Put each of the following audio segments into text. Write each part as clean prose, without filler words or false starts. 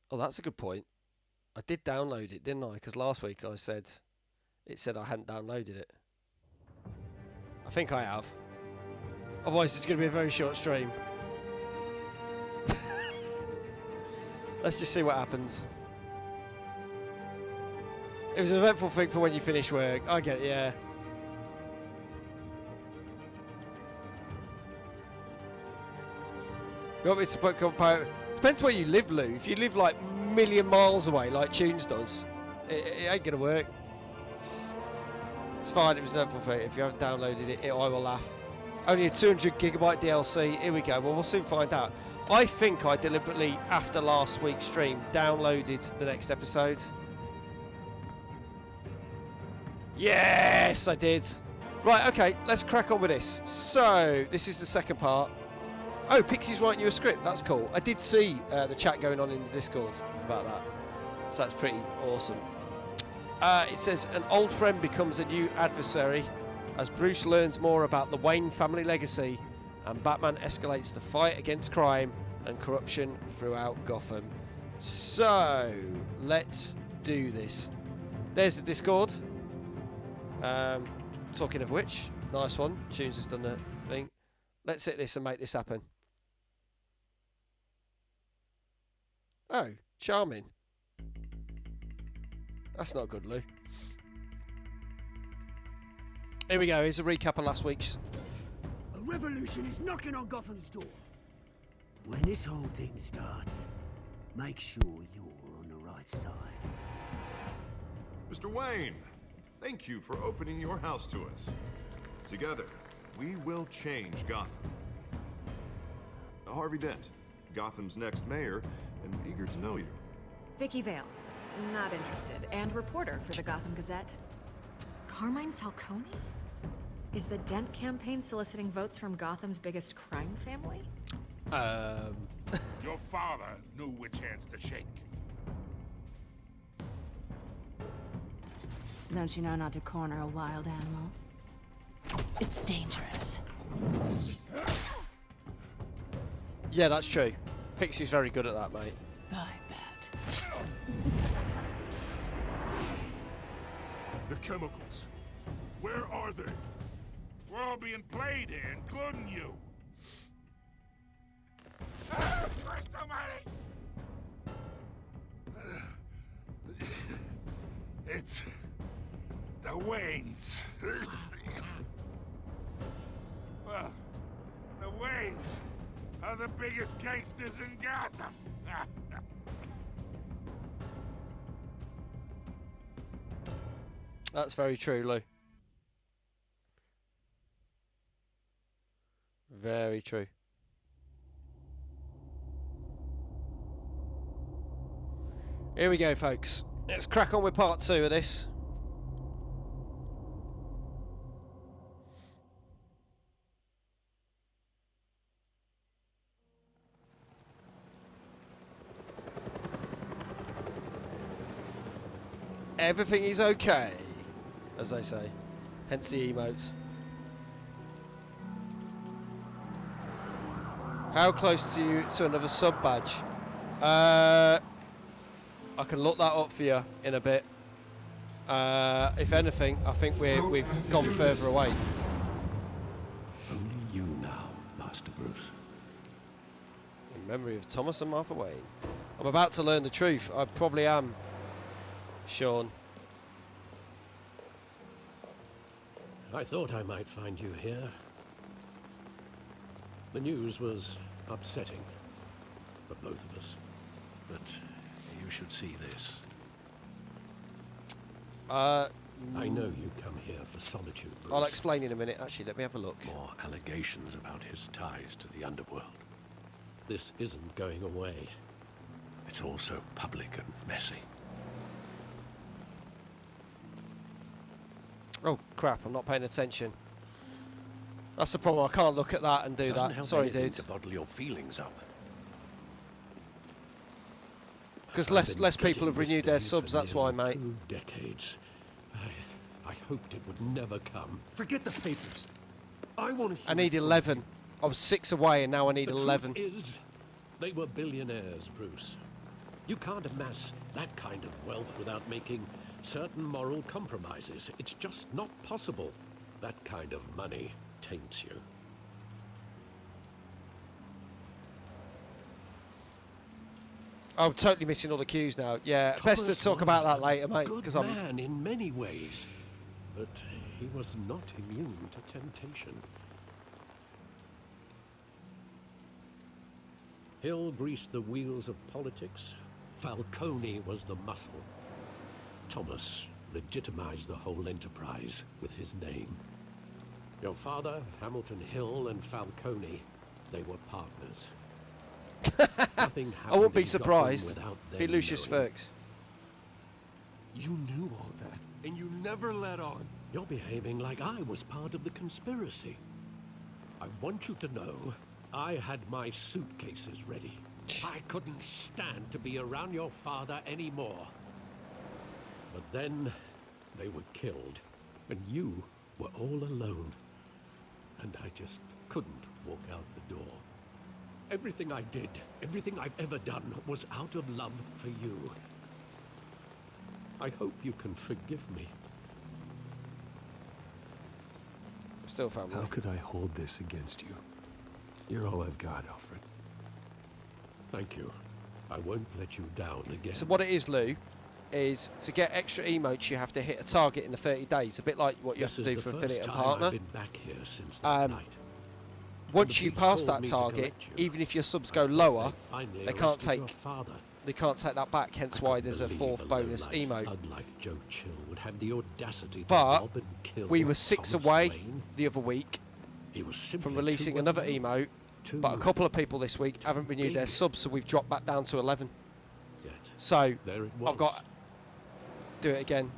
Oh, that's a good point. I did download it, didn't I? Because last week I said it said I hadn't downloaded it. I think I have. Otherwise, it's going to be a very short stream. Let's just see what happens. It was an eventful thing for when you finish work. I get it, yeah. You want me to put compare? Depends where you live, Lou. If you live like a million miles away, like Tunes does, it ain't gonna work. It's fine. It was an eventful thing. If you haven't downloaded it, I will laugh. Only a 200 gigabyte DLC. Here we go. Well, we'll soon find out. I think I deliberately, after last week's stream, downloaded the next episode. Yes, I did. Right, okay, let's crack on with this. So, this is the second part. Oh, Pixie's writing you a script. That's cool. I did see the chat going on in the Discord about that. So that's pretty awesome. It says, an old friend becomes a new adversary as Bruce learns more about the Wayne family legacy and Batman escalates the fight against crime and corruption throughout Gotham. So, let's do this. There's the Discord. Talking of which, nice one. Tunes has done the thing. Let's hit this and make this happen. Oh, charming. That's not good, Lou. Here we go. Here's a recap of last week's. A revolution is knocking on Gotham's door. When this whole thing starts, make sure you're on the right side. Mr. Wayne, thank you for opening your house to us. Together, we will change Gotham. Harvey Dent, Gotham's next mayor, and eager to know you. Vicky Vale, not interested, and reporter for the Gotham Gazette. Carmine Falcone? Is the Dent campaign soliciting votes from Gotham's biggest crime family? Your father knew which hands to shake. Don't you know not to corner a wild animal? It's dangerous. Yeah, that's true. Pixie's very good at that, mate. I bet. The chemicals. Where are they? We're all being played here, including you. Christ almighty! It's the Waynes. Well, the Waynes are the biggest gangsters in Gotham. That's very true, Lou. Very true. Here we go, folks. Let's crack on with part 2 of this. Everything is okay, as they say. Hence the emotes. How close to you to another sub badge? I can look that up for you in a bit. If anything, I think we've gone further away. Only you now, Master Bruce. In memory of Thomas and Martha Wayne. I'm about to learn the truth. I probably am, Sean. I thought I might find you here. The news was upsetting for both of us. But you should see this. I know you come here for solitude, Bruce. I'll explain in a minute. Actually, let me have a look. More allegations about his ties to the underworld. This isn't going away. It's all so public and messy. Oh, crap. I'm not paying attention. That's the problem. I can't look at that and do Doesn't that. help Sorry, anything dude. to bottle your feelings up. Because I've less been people have dreading renewed this their day subs, for that's why, nearly mate. 2 decades. I hoped it would never come. Forget the papers. I want to. I need 11. I was 6 away and now I need The 11. truth is, they were billionaires, Bruce. You can't amass that kind of wealth without making certain moral compromises. It's just not possible. That kind of money taints you. I'm totally missing all the cues now. Yeah, best to Thomas talk about was that later, mate. a good Because I'm. man in many ways, but he was not immune to temptation. Hill greased the wheels of politics. Falcone was the muscle. Thomas legitimized the whole enterprise with his name. Your father, Hamilton Hill, and Falcone, they were partners. Nothing I won't happened be in surprised. Gotham without Be them Lucius knowing. Ferks. You knew all that, and you never let on. You're behaving like I was part of the conspiracy. I want you to know I had my suitcases ready. I couldn't stand to be around your father anymore. But then they were killed, and you were all alone. And I just couldn't walk out the door. Everything I did, everything I've ever done, was out of love for you. I hope you can forgive me. Still family. How could I hold this against you? You're all I've got, Alfred. Thank you. I won't let you down again. So what it is, Lou, is to get extra emotes, you have to hit a target in the 30 days. A bit like what you have to do for affiliate and partner. I've been back here since that night. Once The you police pass called that me to target, collect you. even if your subs go I thought lower, finally they can't arrested your take father. they can't take that back. Hence why there's a Believe fourth bonus lowlife emote. thug like Joe Chill would have the audacity to But rob and kill we were 6 Thomas away Wayne. the other week He was simply from too releasing another well known, emote, too but a couple of people this week haven't renewed their big. subs, so we've dropped back down to 11. yet. So There it was. I've got do it again.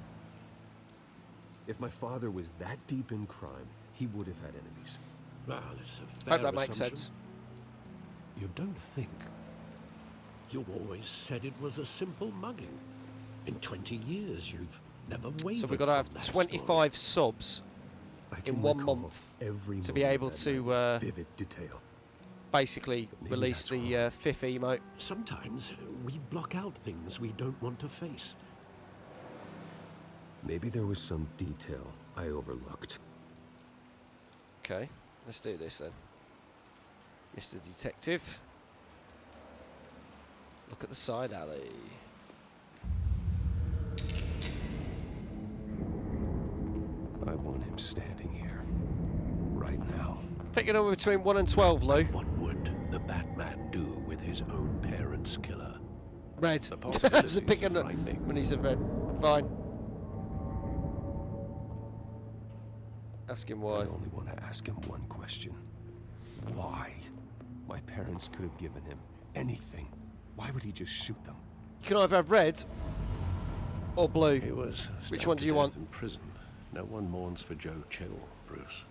If my father was that deep in crime, he would have had enemies. Well, it's a fair Hope that makes assumption. sense. You don't think? You always said it was a simple mugging. In 20 years, you've never wavered So we've got to from have that 25 subs I in can 1 recall month every to be moment able of that to night. Vivid detail. basically Maybe release that's the wrong. fifth emote. story. Sometimes we block out things we don't want to face. Maybe there was some detail I overlooked. Okay, let's do this then. Mr. Detective. Look at the side alley. I want him standing here. Right now. Pick a number between 1 and 12, Lou. What would the Batman do with his own parents' killer? Red. The So possibilities pick a are frightening. when he's a red. Fine. Ask him I why. only want to ask him one question. Why? My parents could have given him anything. Why would he just shoot them? You can either have red or blue. He was Which stabbed one to do you death want? in prison. No one mourns for Joe Chill, Bruce.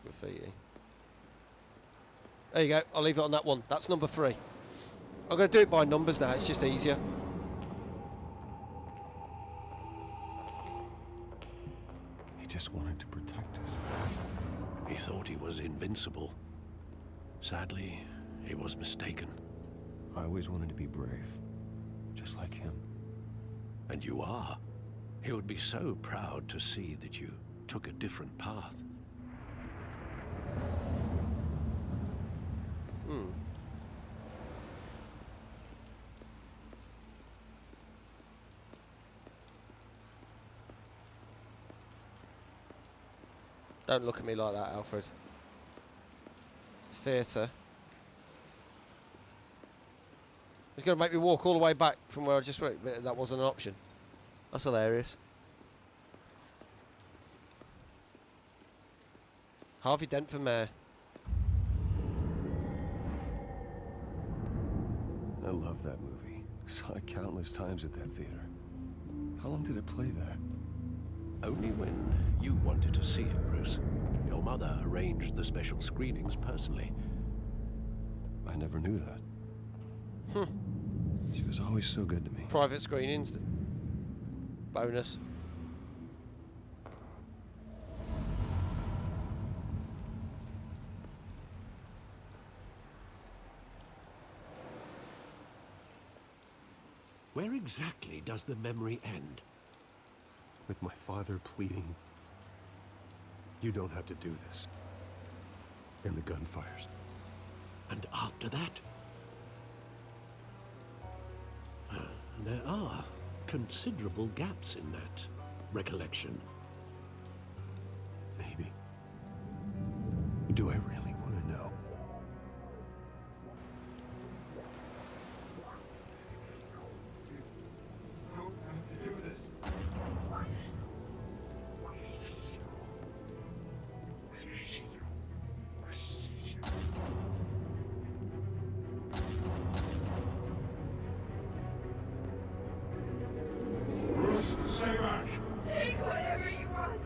Graffiti. There you go. I'll leave it on that one. That's number 3. I'm going to do it by numbers now. It's just easier. He just wanted to protect us. He thought he was invincible. Sadly, he was mistaken. I always wanted to be brave. Just like him. And you are. He would be so proud to see that you took a different path. Don't look at me like that, Alfred. Theatre. He's going to make me walk all the way back from where I just went. But that wasn't an option. That's hilarious. Harvey Dent for mayor. I love that movie. Saw it countless times at that theater. How long did it play there? Only when you wanted to see it, Bruce. Your mother arranged the special screenings personally. I never knew that. She was always so good to me. Private screenings. Bonus. Where exactly does the memory end? With my father pleading, "You don't have to do this." And the gun fires. And after that? There are considerable gaps in that recollection. Maybe. Do I really want to know? Stay back! Take whatever you want.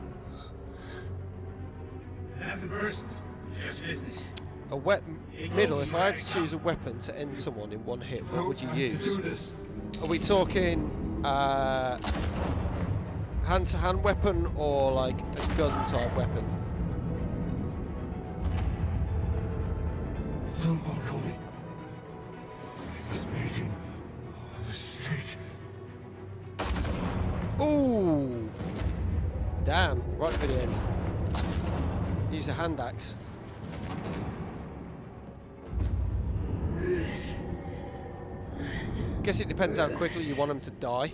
Nothing personal. Just business. A middle. If I had to choose a weapon to end someone in one hit, what would you use? Are we talking hand-to-hand weapon or like a gun-type weapon? Falcone is making a mistake. Ooh! Damn! Right for the end. Use a hand axe. Guess it depends how quickly you want them to die.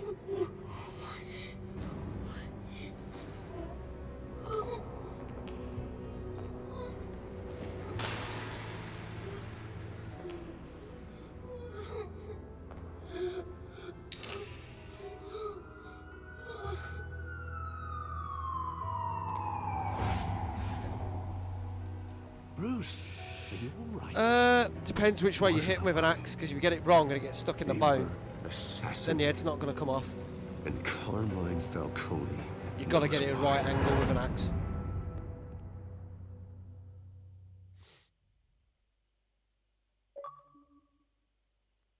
Bruce, are you all right? Depends which way you hit with an axe, because if you get it wrong and it gets stuck in the bone, Assassin. then the head's not going to come off. And Carmine Falcone. You've got to get it at a right angle with an axe.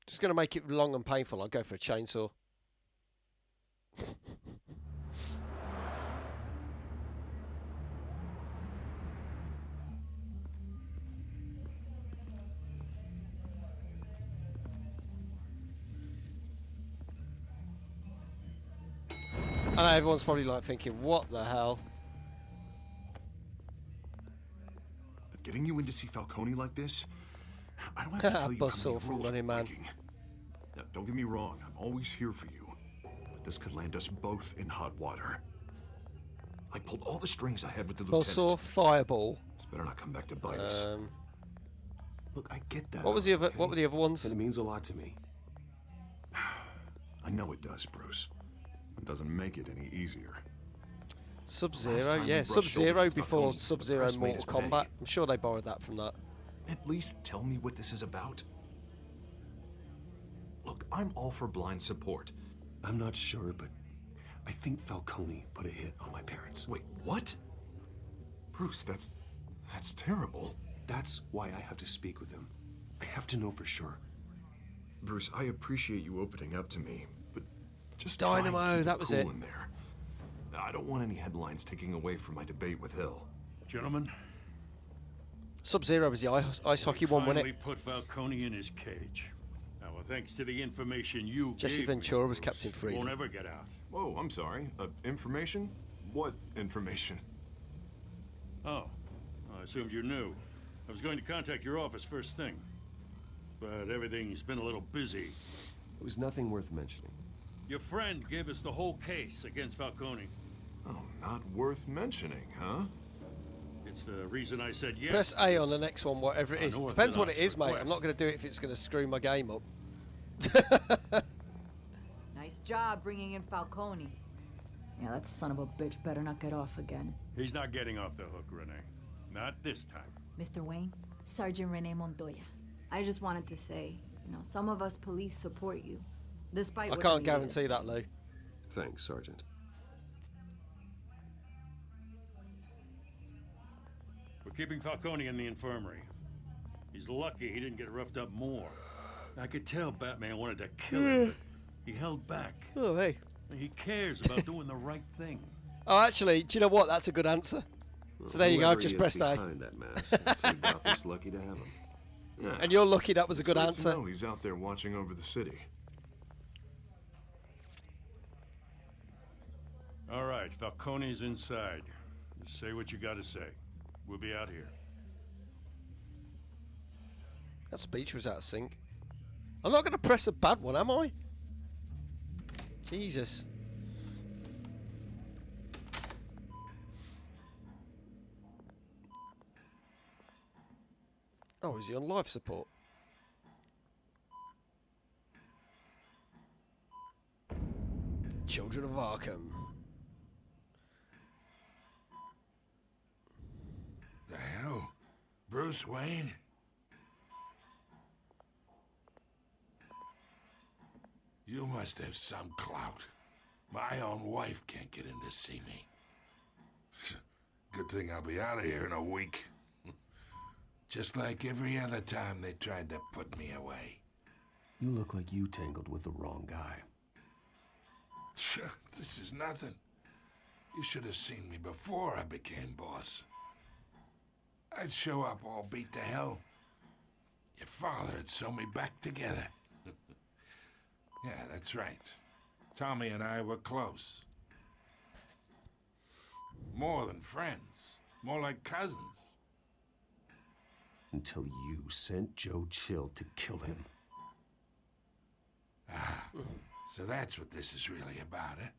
Just going to make it long and painful. I'll go for a chainsaw. I know everyone's probably like thinking, what the hell? But getting you in to see Falcone like this, I don't have to tell you how Buzzsaw many from rules Running we're Man. breaking. Now, don't get me wrong, I'm always here for you. But this could land us both in hot water. I pulled all the strings I had with the Buzzsaw, lieutenant. Fireball. This better not come back to bite us. Look, I get that. What was the other? okay? What were the other ones? And it means a lot to me. I know it does, Bruce. It doesn't make it any easier. Sub-Zero, time we yeah, brushed Sub-Zero shoulders with before Falcone, the Sub-Zero press made Mortal us Kombat. beg. I'm sure they borrowed that from that. At least tell me what this is about. Look, I'm all for blind support. I'm not sure, but I think Falcone put a hit on my parents. Wait, what? Bruce, that's terrible. That's why I have to speak with him. I have to know for sure. Bruce, I appreciate you opening up to me, but just try and Dynamo, keep that was cool it. in there. I don't want any headlines taking away from my debate with Hill. Gentlemen, Sub-Zero was the ice hockey one, wasn't finally it? put Falcone in his cage. Now, well, thanks to the information you Jesse gave me, Ventura was Bruce, Captain Freedom. won't ever get out. Whoa, I'm sorry. Information? What information? Oh, I assumed you knew. I was going to contact your office first thing, but everything's been a little busy. It was nothing worth mentioning. Your friend gave us the whole case against Falcone. Oh, not worth mentioning, huh? It's the reason I said yes. Press A on the next one, whatever it I is. know Depends what it Orthodox is, mate. I'm request. not going to do it if it's going to screw my game up. Nice job bringing in Falcone. Yeah, that son of a bitch better not get off again. He's not getting off the hook, Renee. Not this time. Mr. Wayne, Sergeant Rene Montoya. I just wanted to say, some of us police support you. Despite I what can't the media guarantee says. that, Lou. Thanks, Sergeant. We're keeping Falcone in the infirmary. He's lucky he didn't get roughed up more. I could tell Batman wanted to kill him, but he held back. Oh, hey. He cares about doing the right thing. Oh, actually, do you know what? That's a good answer. So there you go, I've just pressed A. behind that mask. So Gotham's lucky to have him. Yeah. And you're lucky that was a good Great to answer. know he's out there watching over the city. All right, Falcone's inside. Just say what you gotta say. We'll be out here. That speech was out of sync. I'm not going to press a bad one, am I? Jesus. Oh, is he on life support? Children of Arkham. The hell? Bruce Wayne? You must have some clout. My own wife can't get in to see me. Good thing I'll be out of here in a week. Just like every other time they tried to put me away. You look like you tangled with the wrong guy. This is nothing. You should have seen me before I became boss. I'd show up all beat to hell. Your father'd sew me back together. Yeah, that's right. Tommy and I were close. More than friends. More like cousins. Until you sent Joe Chill to kill him. Ah, so that's what this is really about, eh?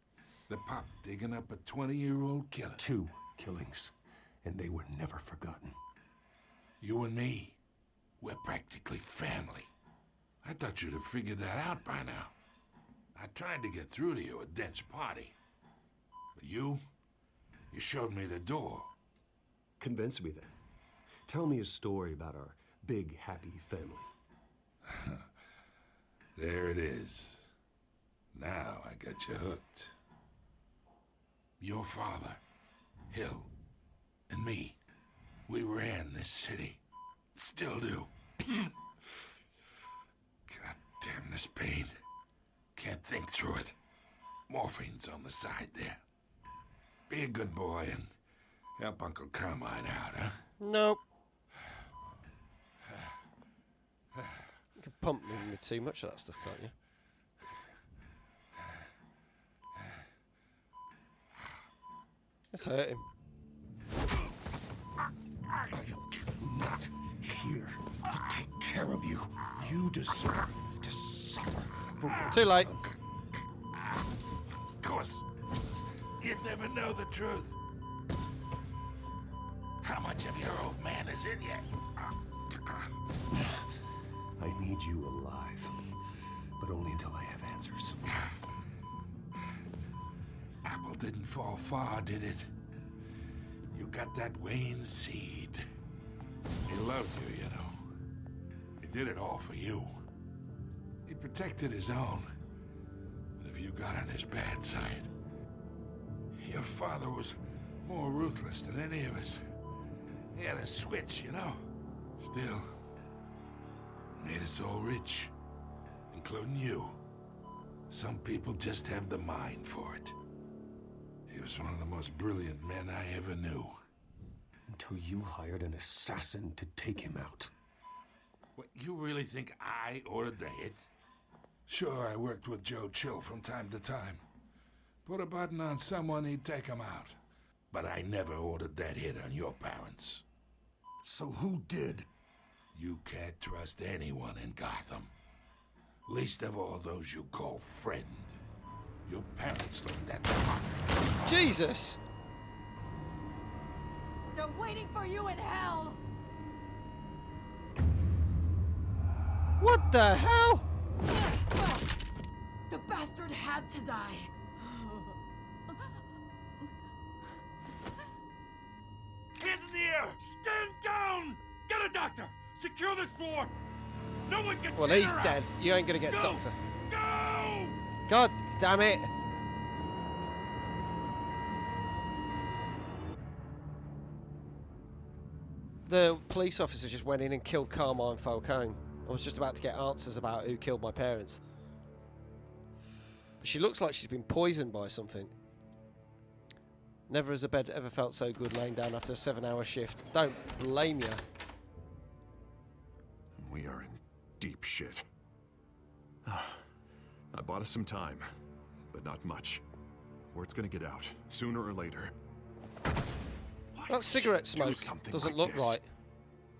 The pup digging up a 20-year-old killer. 2 killings, and they were never forgotten. You and me, we're practically family. I thought you'd have figured that out by now. I tried to get through to you at Dent's party. But you showed me the door. Convince me then. Tell me a story about our big, happy family. There it is. Now I got you hooked. Your father, Hill, and me, we ran this city. Still do. God damn this pain. Can't think through it. Morphine's on the side there. Be a good boy and help Uncle Carmine out, huh? Nope. You can pump me with too much of that stuff, can't you? Let's hurt him. I am not here to take care of you. You deserve to suffer for what Too late. Of course. You'd never know the truth. How much of your old man is in you? I need you alive, but only until I have answers. Apple didn't fall far, did it? You got that Wayne seed. He loved you, you know. He did it all for you. He protected his own. And if you got on his bad side, your father was more ruthless than any of us. He had a switch, you know. Still, made us all rich, including you. Some people just have the mind for it. He was one of the most brilliant men I ever knew. Until you hired an assassin to take him out. What, you really think I ordered the hit? Sure, I worked with Joe Chill from time to time. Put a button on someone, he'd take him out. But I never ordered that hit on your parents. So who did? You can't trust anyone in Gotham. Least of all those you call friend. Your parents learned that from Jesus! They're waiting for you in hell! What the hell? The bastard had to die. Hands in the air! Stand down! Get a doctor! Secure this floor! No one gets Well, in he's or dead. out. You ain't gonna get Go! doctor. Go! God damn it! The police officer just went in and killed Carmine Falcone. I was just about to get answers about who killed my parents. But she looks like she's been poisoned by something. Never has a bed ever felt so good laying down after a 7-hour shift. Don't blame you. We are in deep shit. I bought us some time, but not much. Word's gonna get out, sooner or later. Why That cigarette did she do smoke something doesn't like look this? right.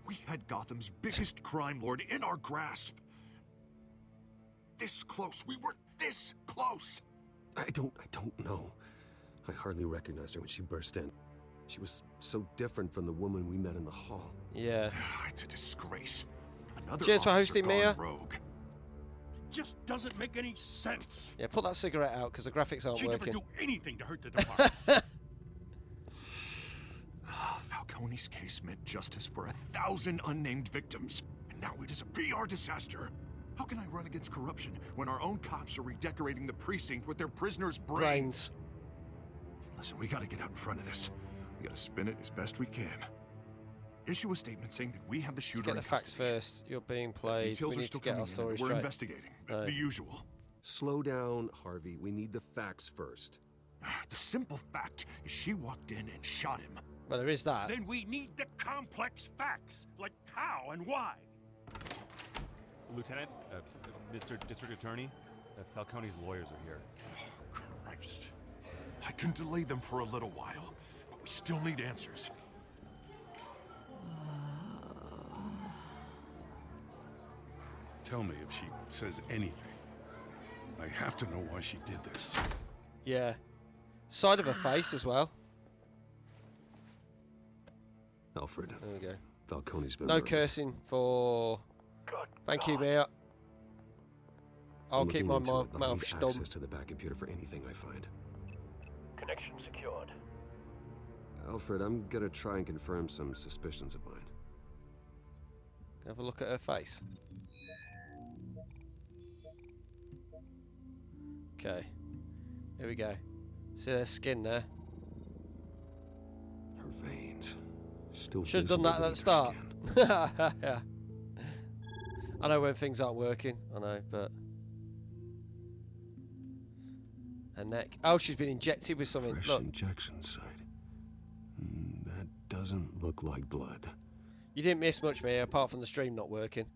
We had Gotham's biggest crime lord in our grasp. This close. We were this close. I don't know. I hardly recognized her when she burst in. She was so different from the woman we met in the hall. Yeah. It's a disgrace. Another Cheers for officer hosting, gone Mia. rogue. Just doesn't make any sense. Yeah, put that cigarette out because the graphics aren't She'd never working. do anything to hurt the department. Falcone's case meant justice for 1,000 unnamed victims, and now it is a PR disaster. How can I run against corruption when our own cops are redecorating the precinct with their prisoners' brains? Listen, we gotta get out in front of this. We gotta spin it as best we can. Issue a statement saying that we have the Let's shooter get in the facts custody. first. You're being played. Details We are need still to get coming our in, story and we're straight. investigating. No. The usual. Slow down, Harvey. We need the facts first. The simple fact is she walked in and shot him. Well, there is that. Then we need the complex facts, like how and why. Lieutenant, Mr. District Attorney, Falcone's lawyers are here. Oh, Christ. I can delay them for a little while, but we still need answers. Tell me if she says anything. I have to know why she did this. Yeah. Side of her face as well. Alfred. There we go. Falcone's been No murdered. cursing for... Thank you, Mia. I'll I'm keep looking my into it, but I mouth need stum. access to the back computer for anything I find. Connection secured. Alfred, I'm gonna try and confirm some suspicions of mine. Have a look at her face. Okay. Here we go. See their skin there? Her veins. Still Should have done that at the visible start. beneath her skin. Yeah. I know when things aren't working. I know, but... Her neck. Oh, she's been injected with something. Fresh Look. injection site. That doesn't look like blood. You didn't miss much, Mia, apart from the stream not working.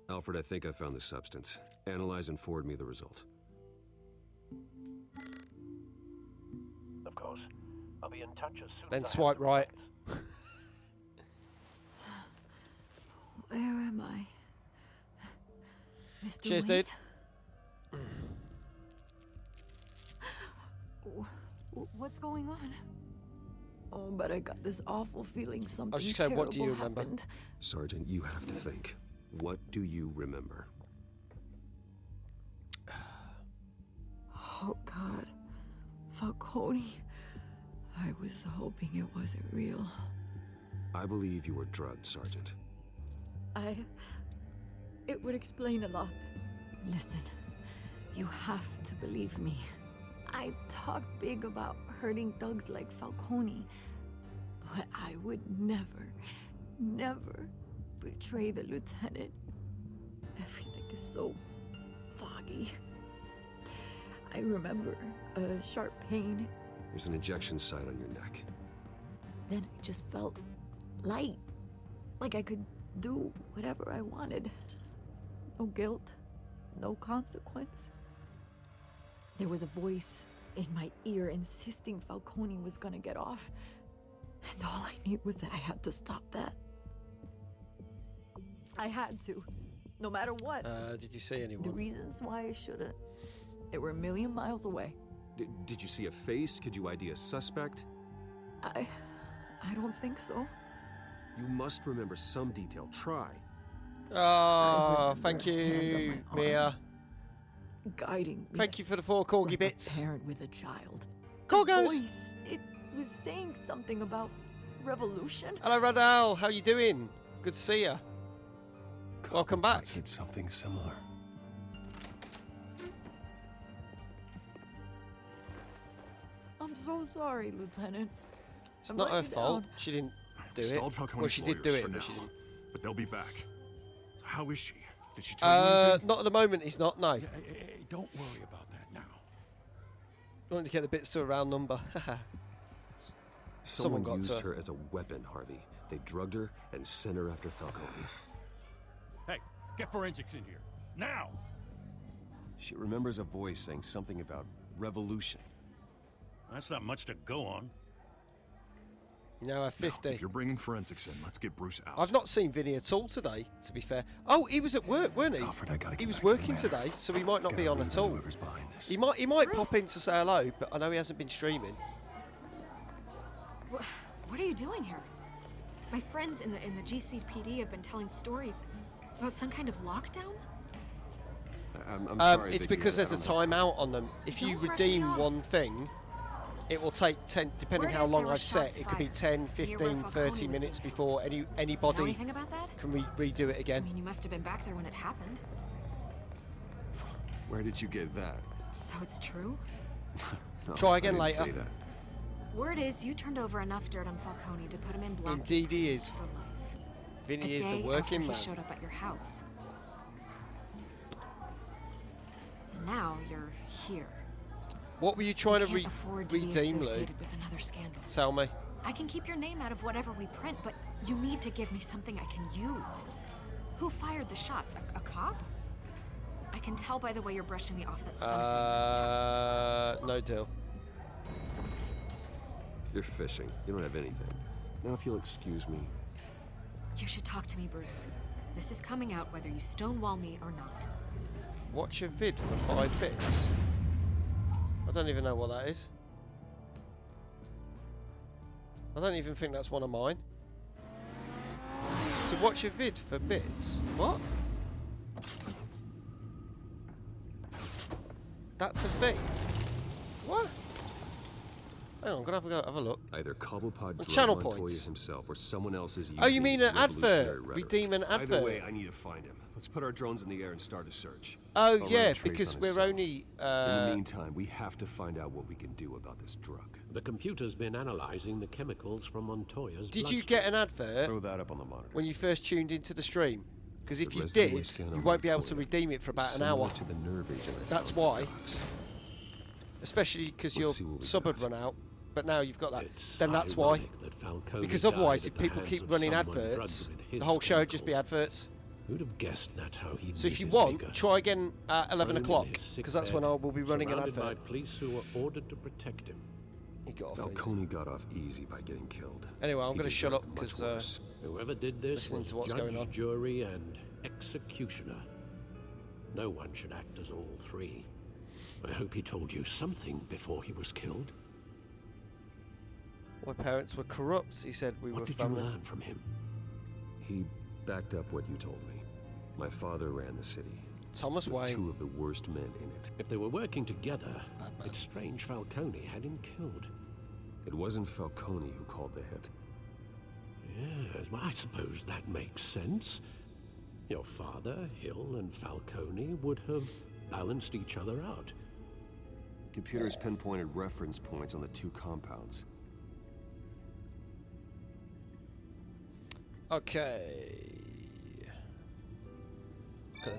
Alfred, I think I found the substance. Analyze and forward me the result. Of course. I'll be in touch as soon Then as I swipe have the right. results. Where am I? Mr. Cheers, Wayne? dude. What's going on? Oh, but I got this awful feeling something just saying, what do you terrible remember? happened. Sergeant, you have to think. What do you remember? Oh, God. Falcone. I was hoping it wasn't real. I believe you were drugged, Sergeant. It would explain a lot. Listen, you have to believe me. I talk big about hurting thugs like Falcone, but I would never, never betray the lieutenant. Everything is so foggy. I remember a sharp pain. There's an injection site on your neck. Then I just felt light, like I could do whatever I wanted. No guilt, no consequence. There was a voice in my ear insisting Falcone was gonna get off. And all I knew was that I had to stop that. I had to, no matter what. Did you see The anyone? reasons why I shouldn't, they were a million miles away. Did you see a face? Could you ID a suspect? I don't think so. You must remember some detail. Try. Oh, thank Hand on you, my Mia. arm, guiding me. Thank you for the 4 corgi like bits. A parent with a child. Corgos! The voice, it was saying something about revolution. Hello, Radal. How you doing? Good to see you. Welcome back. Said something similar. I'm so sorry, Lieutenant. It's I'm not her letting you fault. down. She didn't do it. Stalled Falcone's Well, she did do lawyers it, for but she now, didn't. but they'll be back. So how is she? Did she tell you anything? Not at the moment. He's not. No. Hey, don't worry about that now. Wanted to get the bits to a round number. Someone got used to her as a weapon, Harvey. They drugged her and sent her after Falcone. Hey, get forensics in here. Now! She remembers a voice saying something about revolution. That's not much to go on. You now have 50. Now, if you're bringing forensics in, let's get Bruce out. I've not seen Vinny at all today, to be fair. Oh, he was at work, weren't he? Alfred, I gotta get He was back to the working manor. today, so he might not be on Gotta at leave all. whoever's behind this. He might Bruce. pop in to say hello, but I know he hasn't been streaming. What are you doing here? My friends in the GCPD have been telling stories about some kind of lockdown. I'm sorry, It's Vicky, because I there's a don't know. timeout on them. If you Don't brush me redeem off. one thing, it will take 10, depending Word how is long there were I've set, shots it could be fired 10, near 15, where Falcone 30 was minutes being before Know anybody anything about that? can redo it I again. mean, you must have been back there when it happened. Where did you get that? So it's true? No, Try again I didn't later. say that. Word is you turned over enough dirt on Falcone to put him in block Indeed he prison is. for life. Vinny A is the day working after man. he showed up at your house. And now you're here. What were you trying You to can't afford to be redeem, Lou? associated with another scandal. Tell me. I can keep your name out of whatever we print, but you need to give me something I can use. Who fired the shots? A cop? I can tell by the way you're brushing me off that something. No deal. You're fishing. You don't have anything. Now, if you'll excuse me. You should talk to me, Bruce. This is coming out whether you stonewall me or not. Watch a vid for 5 bits. I don't even know what that is. I don't even think that's one of mine. So watch a vid for bits. What? That's a thing. What? Hang on, I'm gonna have a look. Either Cobblepot drove channel Montoya points. himself or someone else is using Oh, you mean his an advert? revolutionary rhetoric. Redeem an Either advert. way, I need to find him. Let's put our drones in the air and start a search. Oh I'll run yeah, a trace because on his we're cell. only. In the meantime, we have to find out what we can do about this drug. The computer's been analyzing the chemicals from Montoya's Did you bloodstream. get an advert Throw that up on the monitor. when you first tuned into the stream? Because if The you residue did, we scan you on won't be able to Montoya redeem it for about an Similar hour. to the nerve agent I That's found in why. the box. Especially because your Let's see what we sub had got. run out. But now you've got that. It's Then that's why. ironic that Falcone Because died otherwise, at if the people hands keep of running someone adverts, drugged with his the whole show would just be chemicals. adverts. Who'd have guessed that's how he So if made you his want, figure? try again at 11 Thrown in o'clock. his sick Because that's bed, when I will be running an surrounded by advert. police who were ordered to protect him. He got off easy. Falcone got off easy by getting killed. Anyway, I'm He going to shut up deserved much because worse. Whoever did this listening was to what's judge, going on. jury, and executioner. No one should act as all three. I hope he told you something before he was killed. my parents were corrupt. He said we What were did family. you learn from him? He backed up what you told me. My father ran the city. Thomas with Wayne. 2 of the worst men in it. If they were working together, Bad man. it's strange Falcone had him killed. It wasn't Falcone who called the hit. Yes, well, I suppose that makes sense. Your father, Hill, and Falcone would have balanced each other out. Computers pinpointed reference points on the 2 compounds. Okay.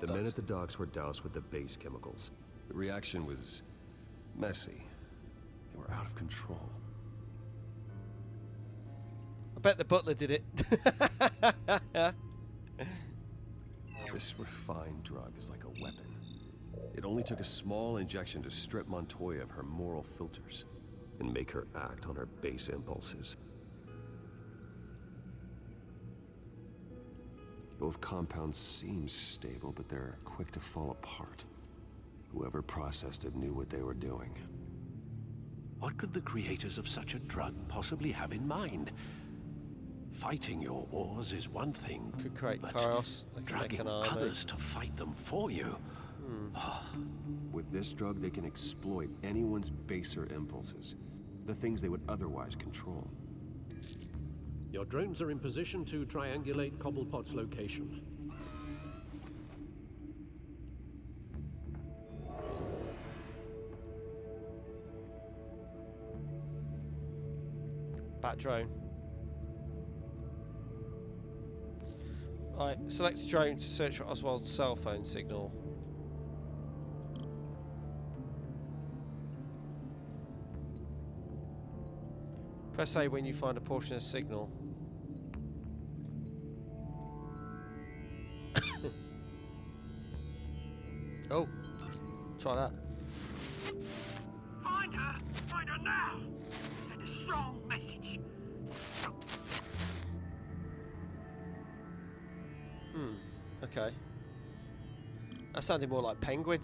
The men at the docks were doused with the base chemicals. The reaction was messy. They were out of control. I bet the butler did it. This refined drug is like a weapon. It only took a small injection to strip Montoya of her moral filters and make her act on her base impulses. Both compounds seem stable, but they're quick to fall apart. Whoever processed it knew what they were doing. What could the creators of such a drug possibly have in mind? Fighting your wars is one thing, Could create but chaos. They could make drugging an army. others to fight them for you. With this drug, they can exploit anyone's baser impulses, the things they would otherwise control. Your drones are in position to triangulate Cobblepot's location. Bat drone. Right, select a drone to search for Oswald's cell phone signal. Press A when you find a portion of signal. Oh, try that. Find her! Find her now! Okay. That sounded more like penguin.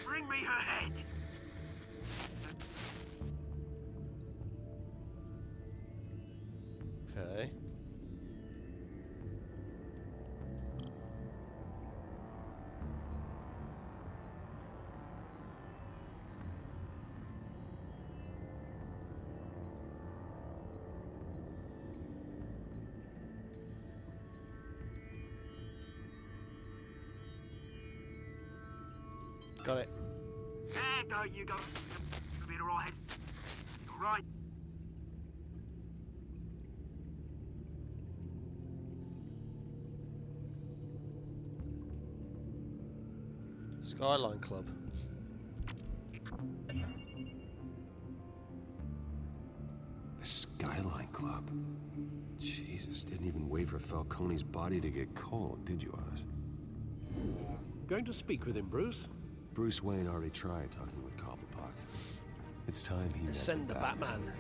Bring me her head. Okay. Got it. There go, you go. You'll be alright. Alright. Skyline Club. The Skyline Club? Jesus, didn't even wait for Falcone's body to get cold, did you, Oz? Going to speak with him, Bruce? Bruce Wayne already tried talking with Cobblepot. It's time he met Send the Batman.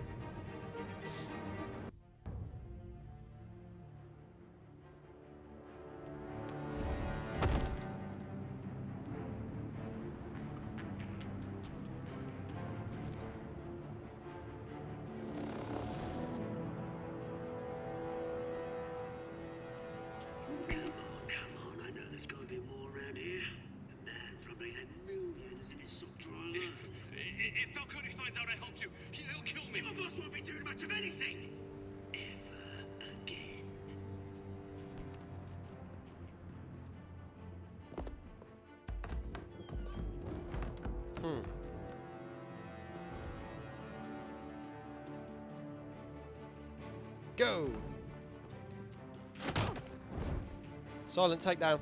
Come on, I know there's gotta be more around here. The man probably had millions in his sock drawer alone. If Falcone finds out I helped you, he'll kill me. My boss won't be doing much of anything. Ever again. Go! Silent takedown.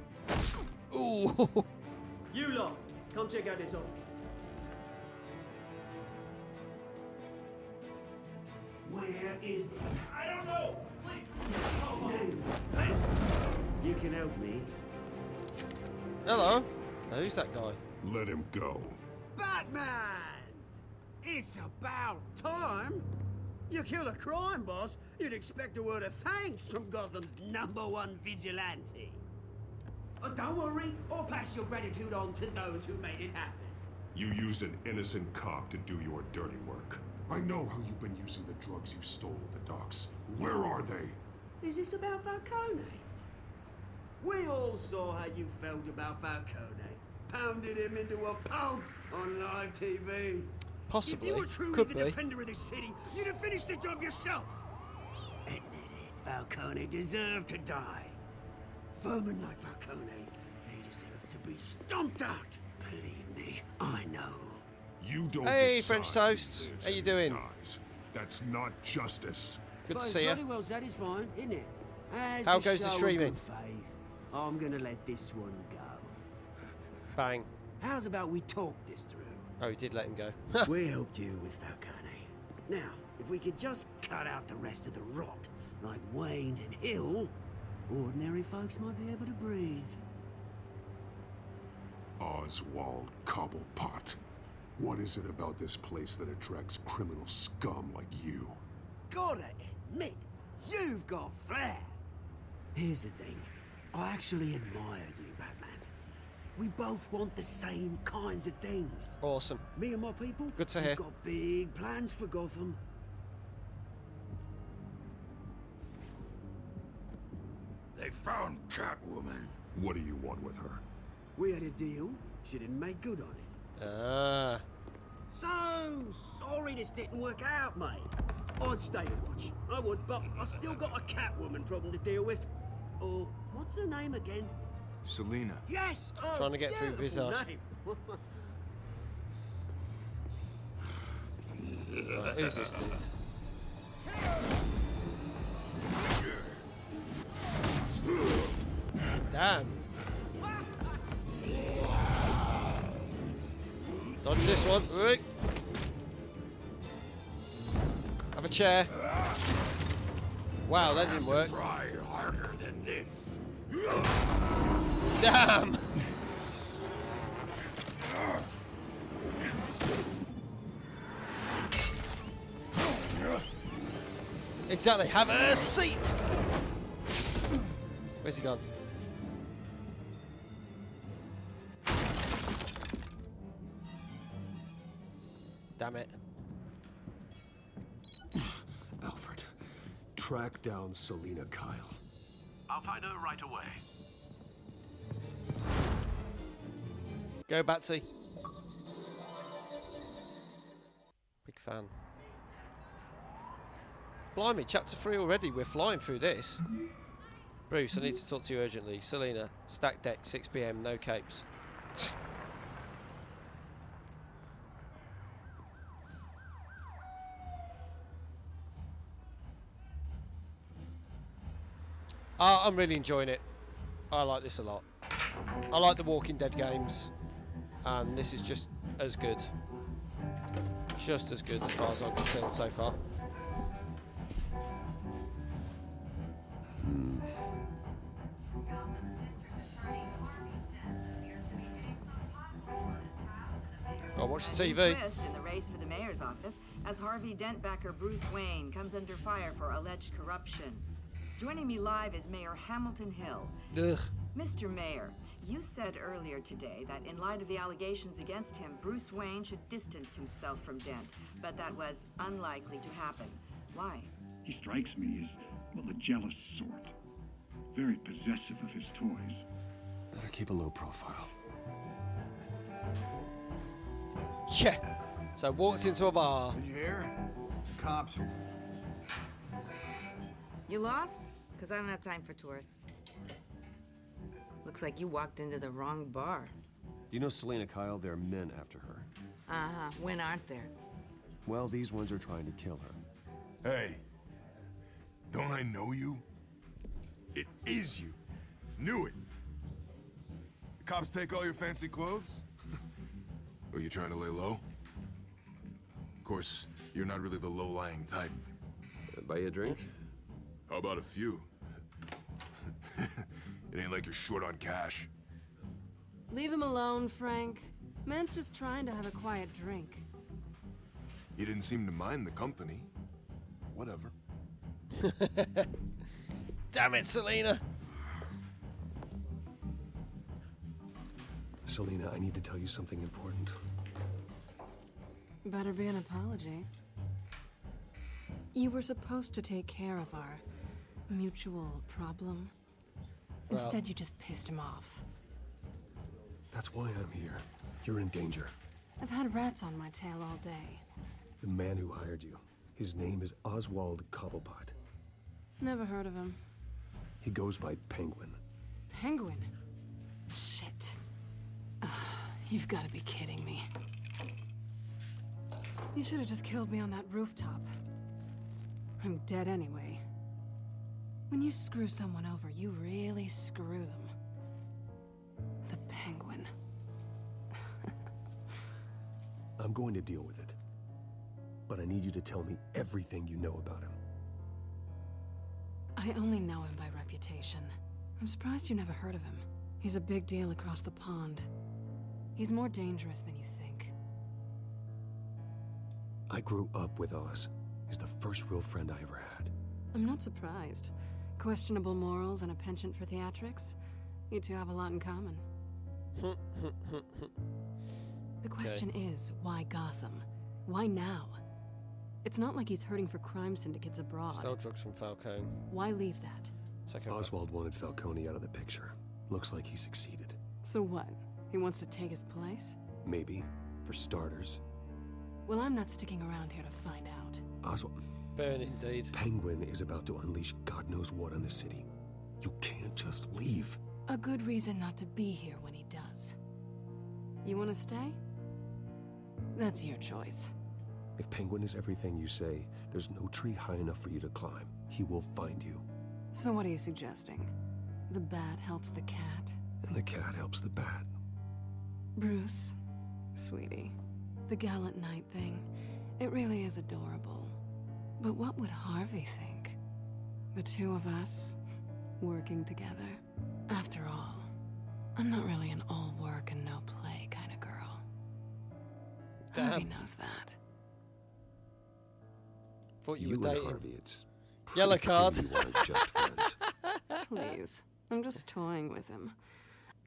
Ooh! You lot, come check out this office. Where is it? I don't know! Please! You can help me. Hello. Now, who's that guy? Let him go. Batman! It's about time! You kill a crime boss, you'd expect a word of thanks from Gotham's #1 vigilante. Oh, don't worry, I'll pass your gratitude on to those who made it happen. You used an innocent cop to do your dirty work. I know how you've been using the drugs you stole at the docks. Where are they? Is this about Falcone? We all saw how you felt about Falcone. Pounded him into a pulp on live TV. Possibly. If you were truly Could the be. defender of this city, you'd have finished the job yourself. Admit it, Falcone deserved to die. Vermin like Falcone, they deserve to be stomped out. Believe me, I know. You don't Hey, decide French toast. who lives How you and doing? dies. That's not justice. Good But to it's see you. bloody well satisfying, isn't it? As How a goes the show of streaming? good faith, I'm gonna let this one go. Bang. How's about we talk this through? Oh, he did let him go. We helped you with Falcone. Now, if we could just cut out the rest of the rot, like Wayne and Hill, ordinary folks might be able to breathe. Oswald Cobblepot. What is it about this place that attracts criminal scum like you? Gotta admit, you've got flair. Here's the thing. I actually admire you, Batman. We both want the same kinds of things. Awesome. Me and my people, Good to we've hear. got big plans for Gotham. They found Catwoman. What do you want with her? We had a deal. She didn't make good on it. Ah. So sorry this didn't work out, mate. I'd stay to watch. I would, but I still got a Catwoman problem to deal with. Oh, what's her name again? Selina. Yes! Oh, Trying to get through beautiful Visage. name. Right, who's this dude? Damn. Dodge this one. Oi. Have a chair. Wow, that didn't work. Try harder than this. Damn. Exactly. Have a seat. Where's he gone? Damn it. Alfred, track down Selina Kyle. I'll find her right away. Go, Batsy. Big fan. Blimey, chapter 3 already. We're flying through this. Bruce, I need to talk to you urgently. Selina, stack deck, 6 PM, no capes. I'm really enjoying it. I like this a lot. I like the Walking Dead games, and this is just as good. Just as good as far as I'm concerned so far. Go watch the TV. In the race for the mayor's office, as Harvey Dent backer Bruce Wayne comes under fire for alleged corruption. Joining me live is Mayor Hamilton Hill. Ugh. Mr. Mayor, you said earlier today that in light of the allegations against him, Bruce Wayne should distance himself from Dent, but that was unlikely to happen. Why? He strikes me as, well, a jealous sort. Very possessive of his toys. Better keep a low profile. Yeah. So walks into a bar. Did you hear? Cops. You lost? Because I don't have time for tourists. Looks like you walked into the wrong bar. Do you know Selina Kyle? There are men after her. Uh-huh. When aren't there? Well, these ones are trying to kill her. Hey, don't I know you? It is you. Knew it. The cops take all your fancy clothes? Are you trying to lay low? Of course, you're not really the low-lying type. Buy you a drink? How about a few? It ain't like you're short on cash. Leave him alone, Frank. Man's just trying to have a quiet drink. You didn't seem to mind the company. Whatever. Damn it, Selina. Selina, I need to tell you something important. Better be an apology. You were supposed to take care of our mutual problem. Well, Instead, you just pissed him off. That's why I'm here. You're in danger. I've had rats on my tail all day. The man who hired you, his name is Oswald Cobblepot. Never heard of him. He goes by Penguin. Penguin? Shit. Ugh, you've got to be kidding me. You should have just killed me on that rooftop. I'm dead anyway. When you screw someone over, you really screw them. The Penguin. I'm going to deal with it. But I need you to tell me everything you know about him. I only know him by reputation. I'm surprised you never heard of him. He's a big deal across the pond. He's more dangerous than you think. I grew up with Oz. He's the first real friend I ever had. I'm not surprised. Questionable morals and a penchant for theatrics. You two have a lot in common. The question is, why Gotham? Why now? It's not like he's hurting for crime syndicates abroad. Stole drugs from Falcone. Why leave that? Oswald wanted Falcone out of the picture. Looks like he succeeded. So what? He wants to take his place? Maybe. For starters. Well, I'm not sticking around here to find out. Oswald... Burn indeed. Penguin is about to unleash God knows what on the city. You can't just leave. A good reason not to be here when he does. You want to stay? That's your choice. If Penguin is everything you say, there's no tree high enough for you to climb. He will find you. So what are you suggesting? The bat helps the cat? And the cat helps the bat. Bruce, sweetie, the gallant knight thing, it really is adorable. But what would Harvey think? The two of us, working together? After all, I'm not really an all work and no play kind of girl. Harvey Damn. knows that. Thought you You were and dating. Harvey, it's Yellow pretty clear card. you aren't just friends. Please. I'm just toying with him.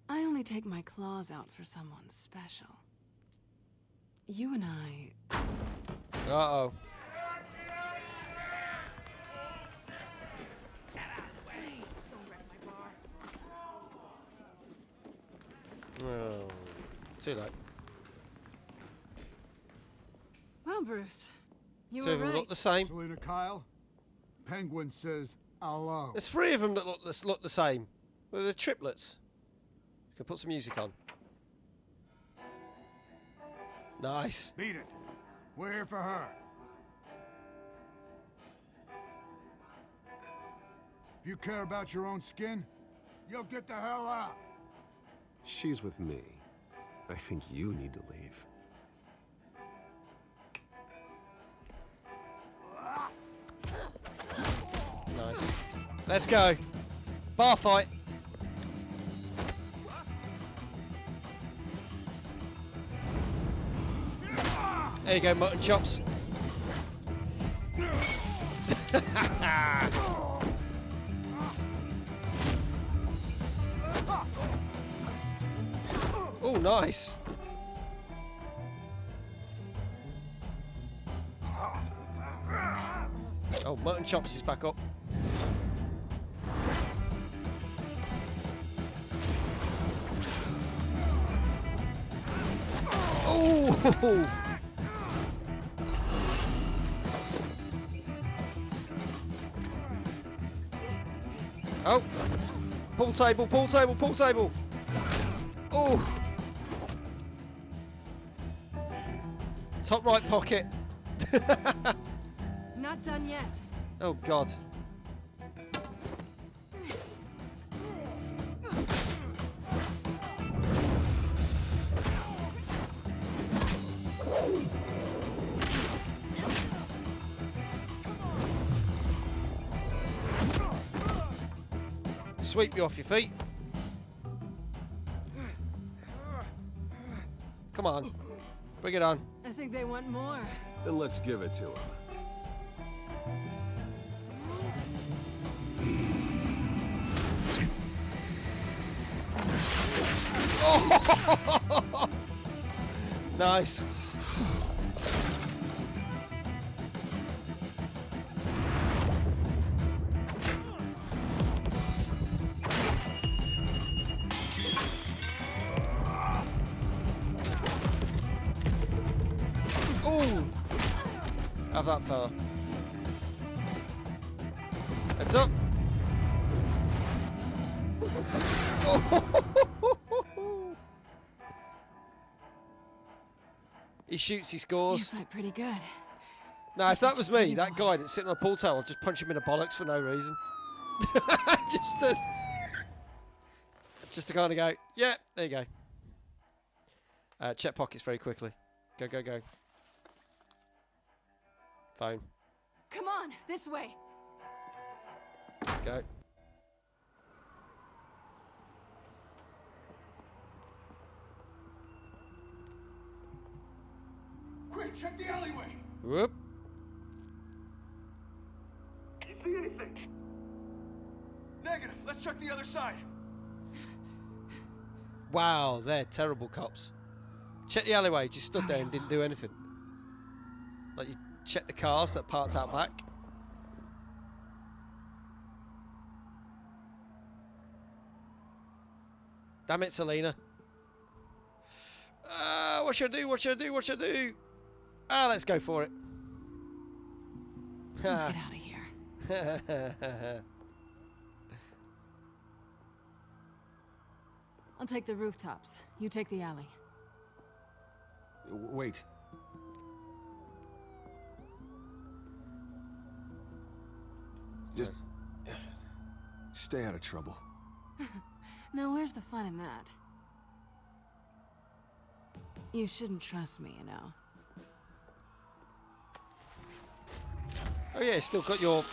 I only take my claws out for someone special. You and I... Uh-oh. Oh, too late. Well, Bruce, you Two were of them right. look the same. Selina Kyle, Penguin says hello. There's three of them that look the same. Well, they're triplets. Can put some music on. Nice. Beat it. We're here for her. If you care about your own skin, you'll get the hell out. She's with me. I think you need to leave. Nice. Let's go. Bar fight. There you go, mutton chops. Oh, nice. Oh, mutton chops is back up. Oh! Oh! Pool table, pool table, pool table! Oh! Top right pocket. Not done yet. Oh, God. Sweep you off your feet. Come on. Bring it on. I think they want more. Then let's give it to him. Oh! Nice. Ooh! Have that fella. Heads up. He shoots, he You scores. fight pretty good. Now, if that was me, that guy that's sitting on a pool towel, I'd just punch him in the bollocks for no reason. just to kind of go, yeah, there you go. Check pockets very quickly. Go, go, go. Phone. Come on, this way. Let's go. Quick, check the alleyway. Whoop. You see anything? Negative. Let's check the other side. Wow, they're terrible cops. Check the alleyway, just stood there and didn't do anything. Like, you check the cars that parked out back. Damn it, Selina. What should I do? What should I do? What should I do? Let's go for it. Let's get out of here. I'll take the rooftops. You take the alley. Wait. Just stay out of trouble. Now, where's the fun in that? You shouldn't trust me, you know. Oh yeah, still got your...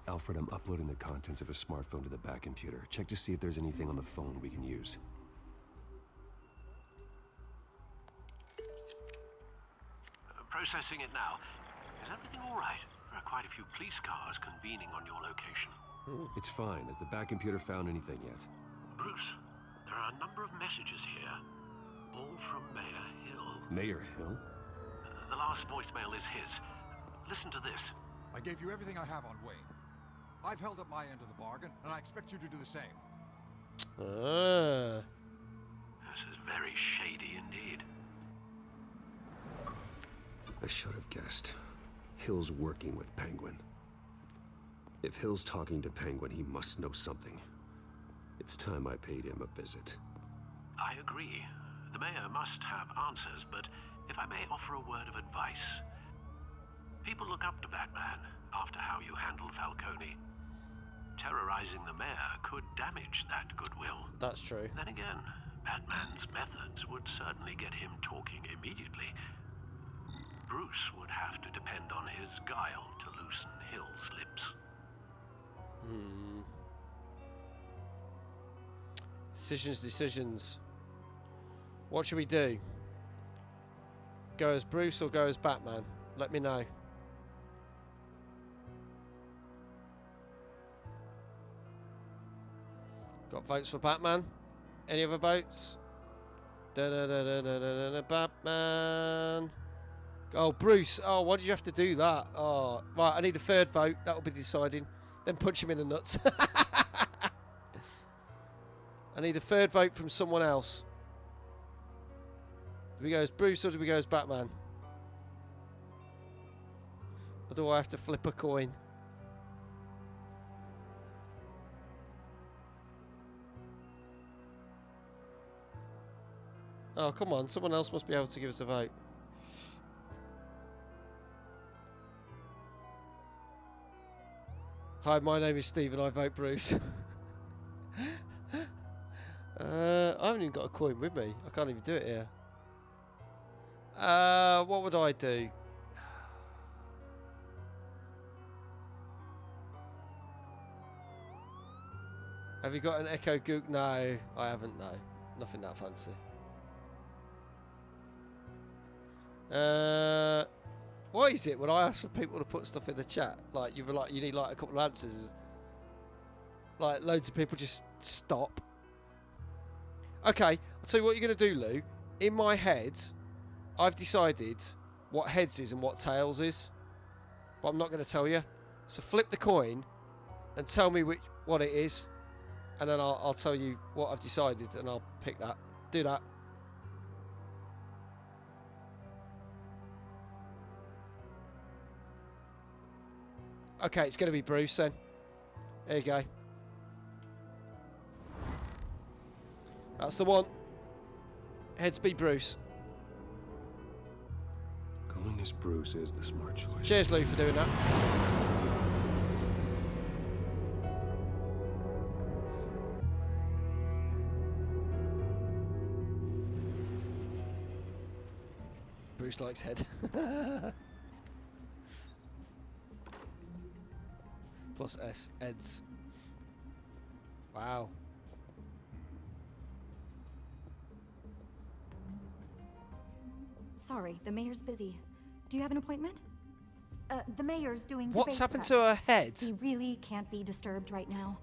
Alfred, I'm uploading the contents of a smartphone to the back computer. Check to see if there's anything on the phone we can use. processing it now. Is everything all right? There are quite a few police cars convening on your location. It's fine. Has the back computer found anything yet? Bruce, there are a number of messages here. All from Mayor Hill. Mayor Hill? The last voicemail is his. Listen to this. I gave you everything I have on Wayne. I've held up my end of the bargain, and I expect you to do the same. This is very shady indeed. I should have guessed. Hill's working with Penguin. If Hill's talking to Penguin, he must know something. It's time I paid him a visit. I agree. The mayor must have answers, but if I may offer a word of advice. People look up to Batman after how you handled Falcone. Terrorizing the mayor could damage that goodwill. That's true. Then again, Batman's methods would certainly get him talking immediately. Bruce would have to depend on his guile to loosen Hill's lips. Decisions. What should we do? Go as Bruce or go as Batman? Let me know. Got votes for Batman? Any other votes? Batman. Oh, Bruce. Oh, why did you have to do that? Oh, right. I need a third vote. That will be deciding. Then punch him in the nuts. I need a third vote from someone else. Do we go as Bruce or do we go as Batman? Or do I have to flip a coin? Oh, come on. Someone else must be able to give us a vote. Hi, my name is Steve and I vote Bruce. I haven't even got a coin with me. I can't even do it here. What would I do? Have you got an Echo Gook? No, I haven't. No, nothing that fancy. What is it when I ask for people to put stuff in the chat? Like you need like a couple of answers. Like loads of people just stop. Okay, I'll tell you what you're gonna do, Lou. In my head, I've decided what heads is and what tails is, but I'm not gonna tell you. So flip the coin and tell me what it is, and then I'll tell you what I've decided, and I'll pick that. Do that. Okay, it's going to be Bruce then. There you go. That's the one. Heads be Bruce. Going as Bruce is the smart choice. Cheers, Lou, for doing that. Bruce likes head. Plus S, Eds. Wow. Sorry, the mayor's busy. Do you have an appointment? The mayor's doing What's debate happened prep. to her head? He really can't be disturbed right now.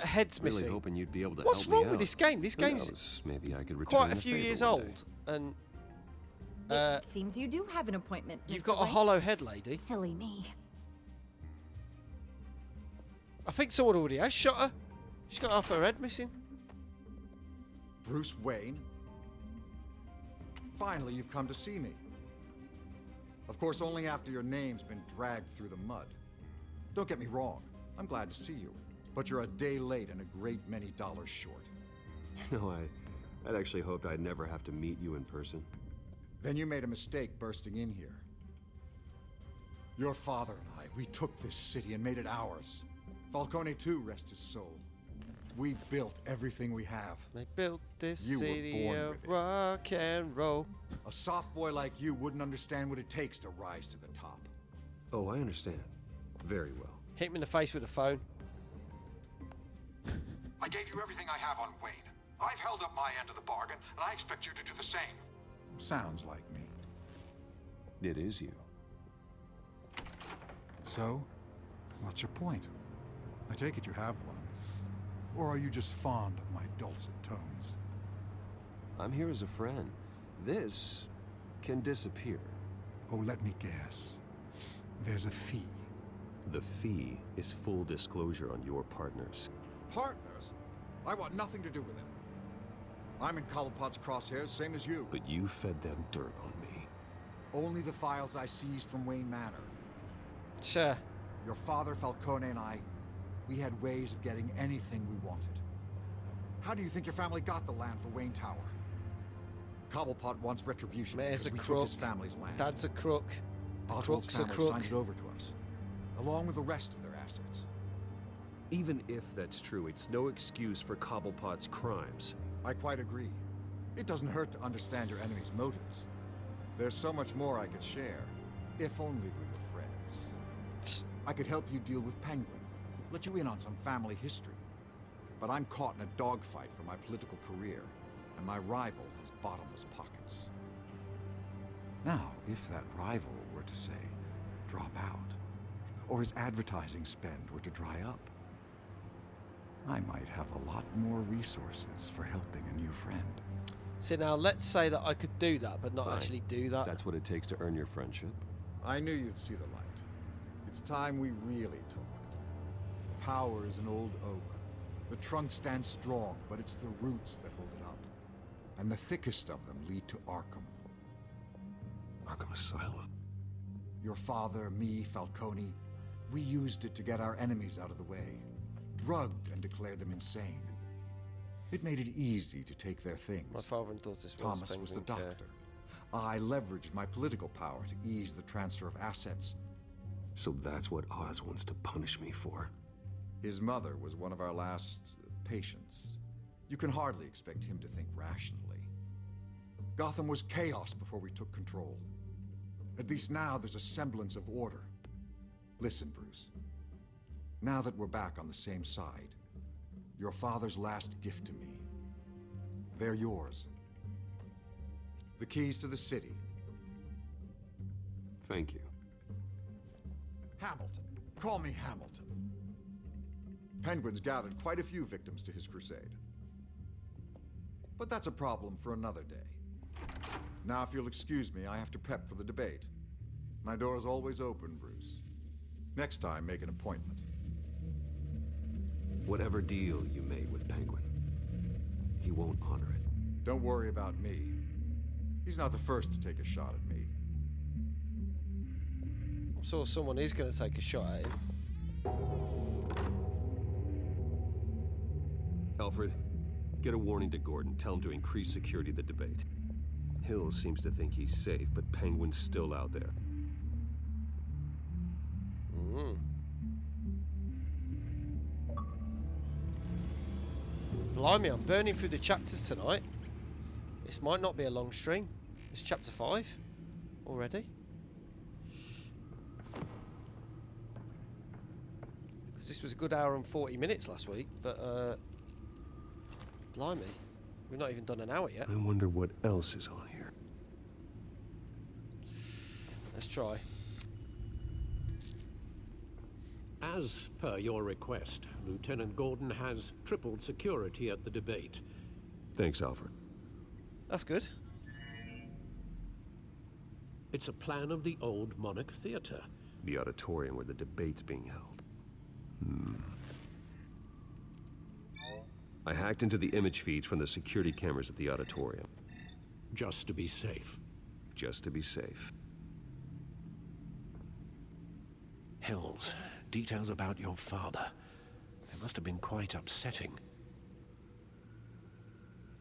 Head's really missing. hoping you'd be able to What's help me wrong with out. this game? This Who game's knows? Maybe I could return quite a the few favor years one day. old, and It seems you do have an appointment. you've Mr. got a White. hollow head, lady. Silly me. I think someone already has shot her. She's got half her head missing. Bruce Wayne? Finally, you've come to see me. Of course, only after your name's been dragged through the mud. Don't get me wrong, I'm glad to see you. But you're a day late and a great many dollars short. You know, I'd actually hoped I'd never have to meet you in person. Then you made a mistake bursting in here. Your father and I, we took this city and made it ours. Falcone too, rest his soul. We built everything we have. They built this You were city born of with it. rock and roll. A soft boy like you wouldn't understand what it takes to rise to the top. Oh, I understand. Very well. Hit him in the face with a phone. I gave you everything I have on Wayne. I've held up my end of the bargain, and I expect you to do the same. Sounds like me. It is you. So, what's your point? I take it you have one. Or are you just fond of my dulcet tones? I'm here as a friend. This can disappear. Oh, let me guess. There's a fee. The fee is full disclosure on your partners. Partners? I want nothing to do with them. I'm in Cobblepot's crosshairs, same as you. But you fed them dirt on me. Only the files I seized from Wayne Manor. Sure. Your father, Falcone, and I, we had ways of getting anything we wanted. How do you think your family got the land for Wayne Tower? Cobblepot wants retribution. Mayor's a because we crook. took his family's land. Dad's a crook. Oswald's Crook's a family crook. signed it over to us, along with the rest of their assets. Even if that's true, it's no excuse for Cobblepot's crimes. I quite agree. It doesn't hurt to understand your enemy's motives. There's so much more I could share, if only we were friends. I could help you deal with Penguin, let you in on some family history. But I'm caught in a dogfight for my political career, and my rival has bottomless pockets. Now, if that rival were to say, drop out, or his advertising spend were to dry up, I might have a lot more resources for helping a new friend. See, now let's say that I could do that, but not Fine. actually do that. That's what it takes to earn your friendship. I knew you'd see the light. It's time we really talked. Power is an old oak. The trunk stands strong, but it's the roots that hold it up. And the thickest of them lead to Arkham. Arkham Asylum? Your father, me, Falcone, we used it to get our enemies out of the way. Drugged and declared them insane. It made it easy to take their things. My father and daughter's Thomas was the doctor. I leveraged my political power to ease the transfer of assets. So that's what Oz wants to punish me for. His mother was one of our last patients. You can hardly expect him to think rationally. Gotham was chaos before we took control. At least now there's a semblance of order. Listen, Bruce. Now that we're back on the same side, your father's last gift to me, they're yours. The keys to the city. Thank you. Hamilton. Call me Hamilton. Penguin's gathered quite a few victims to his crusade. But that's a problem for another day. Now, if you'll excuse me, I have to prep for the debate. My door is always open, Bruce. Next time, make an appointment. Whatever deal you made with Penguin, he won't honor it. Don't worry about me. He's not the first to take a shot at me. I'm sure someone is going to take a shot at him. Alfred, get a warning to Gordon. Tell him to increase security of the debate. Hill seems to think he's safe, but Penguin's still out there. Blimey, I'm burning through the chapters tonight. This might not be a long stream. It's chapter 5 already. Because this was a good hour and 40 minutes last week, but blimey, we've not even done an hour yet. I wonder what else is on here. Let's try. As per your request, Lieutenant Gordon has tripled security at the debate. Thanks, Alfred. That's good. It's a plan of the old Monarch Theatre. The auditorium where the debate's being held. I hacked into the image feeds from the security cameras at the auditorium. Just to be safe. Just to be safe. Hills, details about your father. They must have been quite upsetting.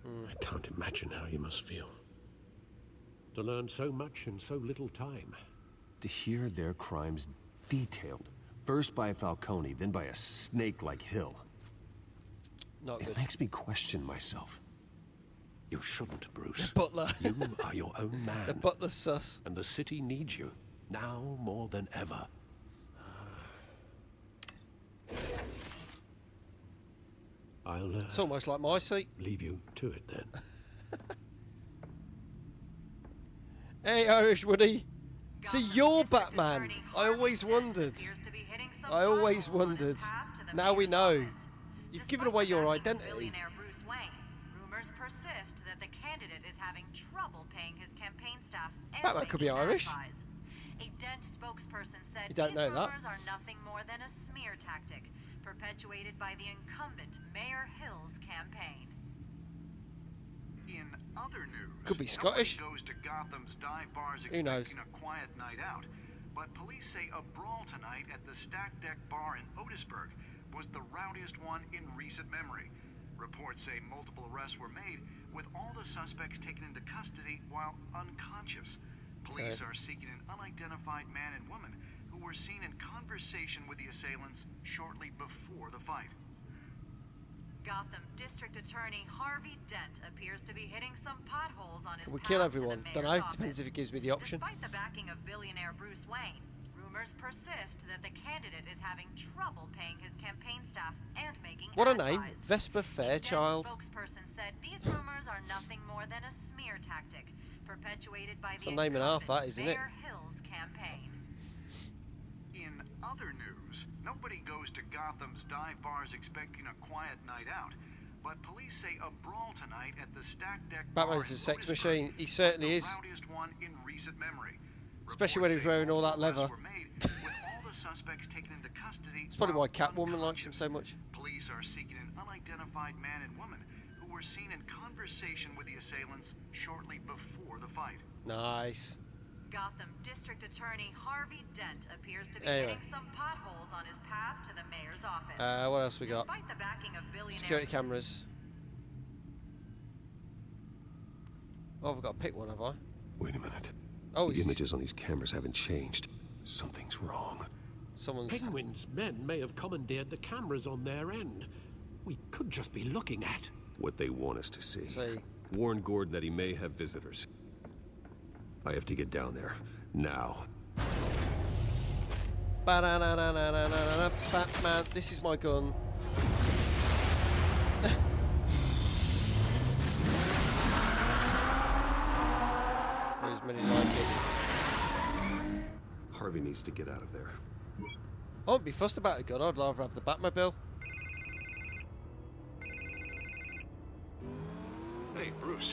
I can't imagine how you must feel. To learn so much in so little time. To hear their crimes detailed. First by Falcone, then by a snake like Hill. Not good. It makes me question myself. You shouldn't, Bruce. The butler. You are your own man. The butler's sus. And the city needs you, now more than ever. I'll It's almost like my seat. leave you to it then. Hey, Irish Woody. See, you're Batman. I always wondered. I always wondered. Now we know. You've given away your identity. Billionaire Bruce Wayne. Rumors persist that the candidate is having trouble paying his campaign staff and Batman could be Irish. allies. A Dent spokesperson said You don't these know that. rumors are nothing more than a smear tactic perpetuated by the incumbent Mayor Hill's campaign. In other news, Could be Scottish. nobody goes to Gotham's dive bars Who knows? expecting a quiet night out, but police say a brawl tonight at the Stack Deck Bar in Otisburg was the rowdiest one in recent memory. Reports say multiple arrests were made, with all the suspects taken into custody while unconscious. Police are seeking an unidentified man and woman who were seen in conversation with the assailants shortly before the fight. Gotham District Attorney Harvey Dent appears to be hitting some potholes on his Can we path kill to everyone? the Don't mayor's know. Depends office. if it gives me the option. Despite the backing of billionaire Bruce Wayne, rumors persist that the candidate is having trouble paying his campaign staff and making What a ad name. buys. Vesper A Fairchild. Dent spokesperson said these rumors are nothing more than a smear tactic perpetuated by It's the a name and a half, incumbent that, isn't it? Mayor Hill's campaign. In other news, nobody goes to Gotham's dive bars expecting a quiet night out, but police say a brawl tonight at the Stack Deck Bar Batman's in a sex Otisburg machine. He was certainly the is. rowdiest one in recent memory. Especially when he's wearing all that leather. Arrests were made, with all the suspects taken into custody. It's probably why while Catwoman likes him so much. Police are seeking an unidentified man and woman who were seen in conversation with the assailants shortly before the fight. Nice. Gotham District Attorney Harvey Dent appears to be Anyway. hitting some potholes on his path to the mayor's office. What else we got? Despite the backing of billionaire Security cameras. Oh, I've got to pick one, have I? Wait a minute. Oh, the images on these cameras haven't changed. Something's wrong. Someone's... Penguin's men may have commandeered the cameras on their end. We could just be looking at What they want us to see. See. Warn Gordon that he may have visitors. I have to get down there. Now. Ba-da-na-na-na-na-na-na. Batman, this is my gun. There's many like it. Harvey needs to get out of there. I won't be fussed about a gun. I'd rather have the Batmobile. Hey, Bruce.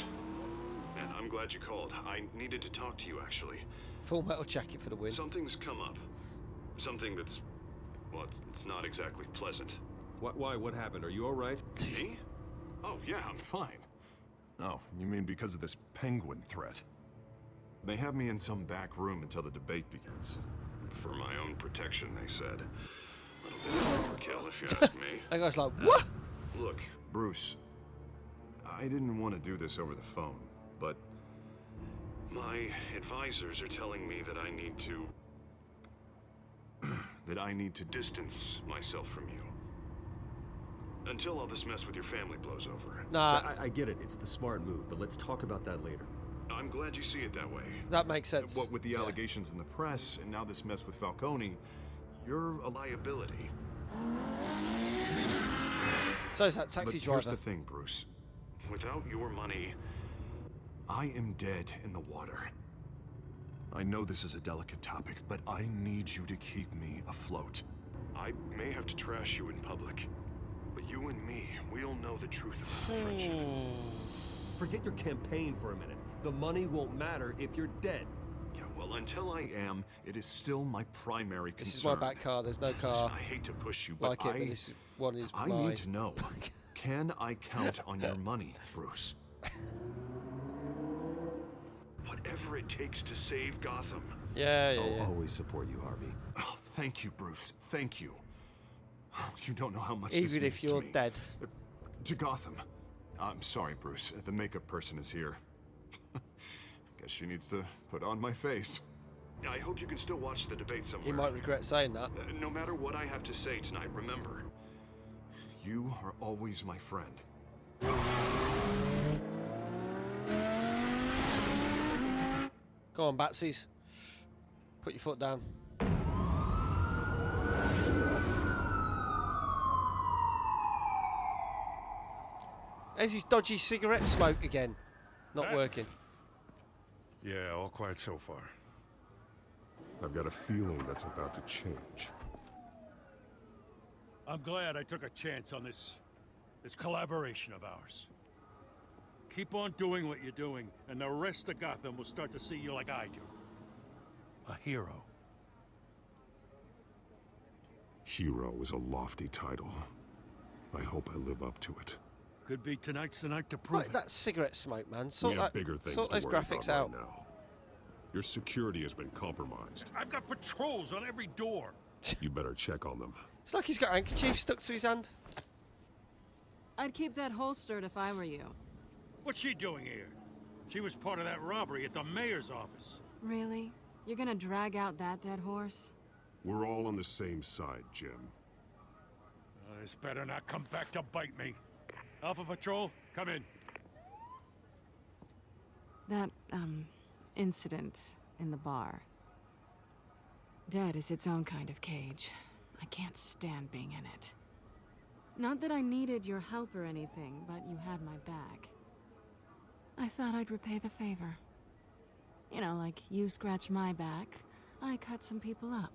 Man, I'm glad you called. I needed to talk to you, actually. Full metal jacket for the win. Something's come up. Something that's... well, it's not exactly pleasant. Why? What happened? Are you alright? Me? Oh, yeah, I'm fine. Oh, you mean because of this penguin threat? They have me in some back room until the debate begins. For my own protection, they said. A little bit of overkill, if you ask me. That guy's like, what? Look, Bruce, I didn't want to do this over the phone, but... my advisors are telling me that I need to... that I need to distance myself from you. Until all this mess with your family blows over. Nah. I get it. It's the smart move, but let's talk about that later. I'm glad you see it that way. That makes sense. What with the allegations in the press, and now this mess with Falcone, you're a liability. So is that taxi driver. Here's the thing, Bruce. Without your money... I am dead in the water. I know this is a delicate topic, but I need you to keep me afloat. I may have to trash you in public, but you and me, we'll know the truth about our friendship. Forget your campaign for a minute. The money won't matter if you're dead. Yeah, well, until I am, it is still my primary concern. This is my back car. There's no car. I hate to push you, but like it, but this one is I mine. need to know. Can I count on your money, Bruce? Whatever it takes to save Gotham. Yeah. I'll always support you, Harvey. Oh, thank you, Bruce. Thank you. You don't know how much this Even means if you're to me. dead. To Gotham. I'm sorry, Bruce. The makeup person is here. Guess she needs to put on my face. I hope you can still watch the debate somewhere. You might regret saying that. No matter what I have to say tonight, remember. You are always my friend. Go on, Batsies. Put your foot down. There's his dodgy cigarette smoke again. Not working. Yeah, all quiet so far. I've got a feeling that's about to change. I'm glad I took a chance on this collaboration of ours. Keep on doing what you're doing, and the rest of Gotham will start to see you like I do. A hero. Hero is a lofty title. I hope I live up to it. Could be tonight's the night to prove Right, that cigarette smoke, man. Sort we have bigger things sort to those worry graphics about out. right now. Your security has been compromised. I've got patrols on every door. You better check on them. It's like he's got a handkerchief stuck to his hand. I'd keep that holstered if I were you. What's she doing here? She was part of that robbery at the mayor's office. Really? You're gonna drag out that dead horse? We're all on the same side, Jim. This better not come back to bite me. Alpha Patrol, come in. That, incident in the bar. Dead is its own kind of cage. I can't stand being in it. Not that I needed your help or anything, but you had my back. I thought I'd repay the favor. You know, like you scratch my back, I cut some people up.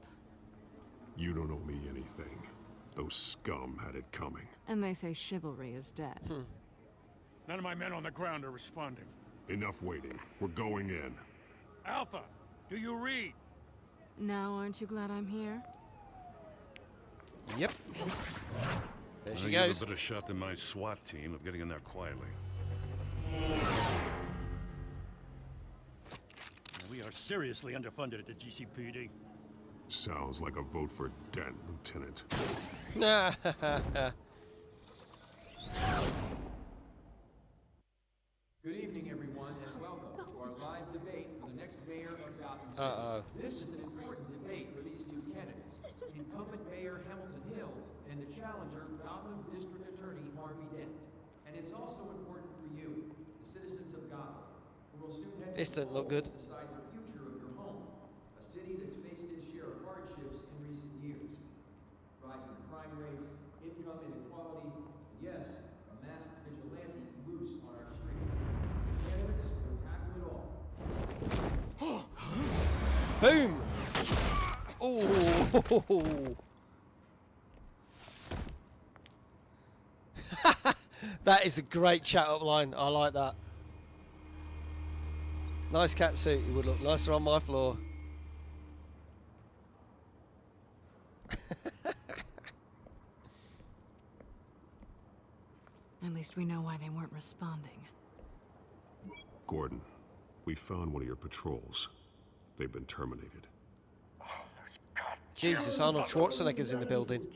You don't owe me anything. Those scum had it coming. And they say chivalry is dead. None of my men on the ground are responding. Enough waiting. We're going in. Alpha, do you read? Now, aren't you glad I'm here? Yep. There she You goes. have a better shot than my SWAT team of getting in there quietly. We are seriously underfunded at the GCPD. Sounds like a vote for Dent, Lieutenant. Nah. Good evening, everyone, and welcome to our live debate for the next mayor of Gotham City. Uh-oh. This is an important debate for these two candidates, incumbent Mayor Hamilton Hill and the challenger, Gotham District Attorney Harvey Dent. And it's also important for you, the citizens of Gotham, who will soon head This to the doesn't look polls good. to decide the future of your home, a city that's faced its share of hardships in recent years. Rising crime rates, income inequality, and yes, a masked vigilante loose on our streets. Candidates will tackle it all. Boom! Oh! That is a great chat-up line. I like that. Nice cat suit. He would look nicer on my floor. At least we know why they weren't responding. Gordon, we found one of your patrols. They've been terminated. Jesus, Arnold Schwarzenegger's in the building.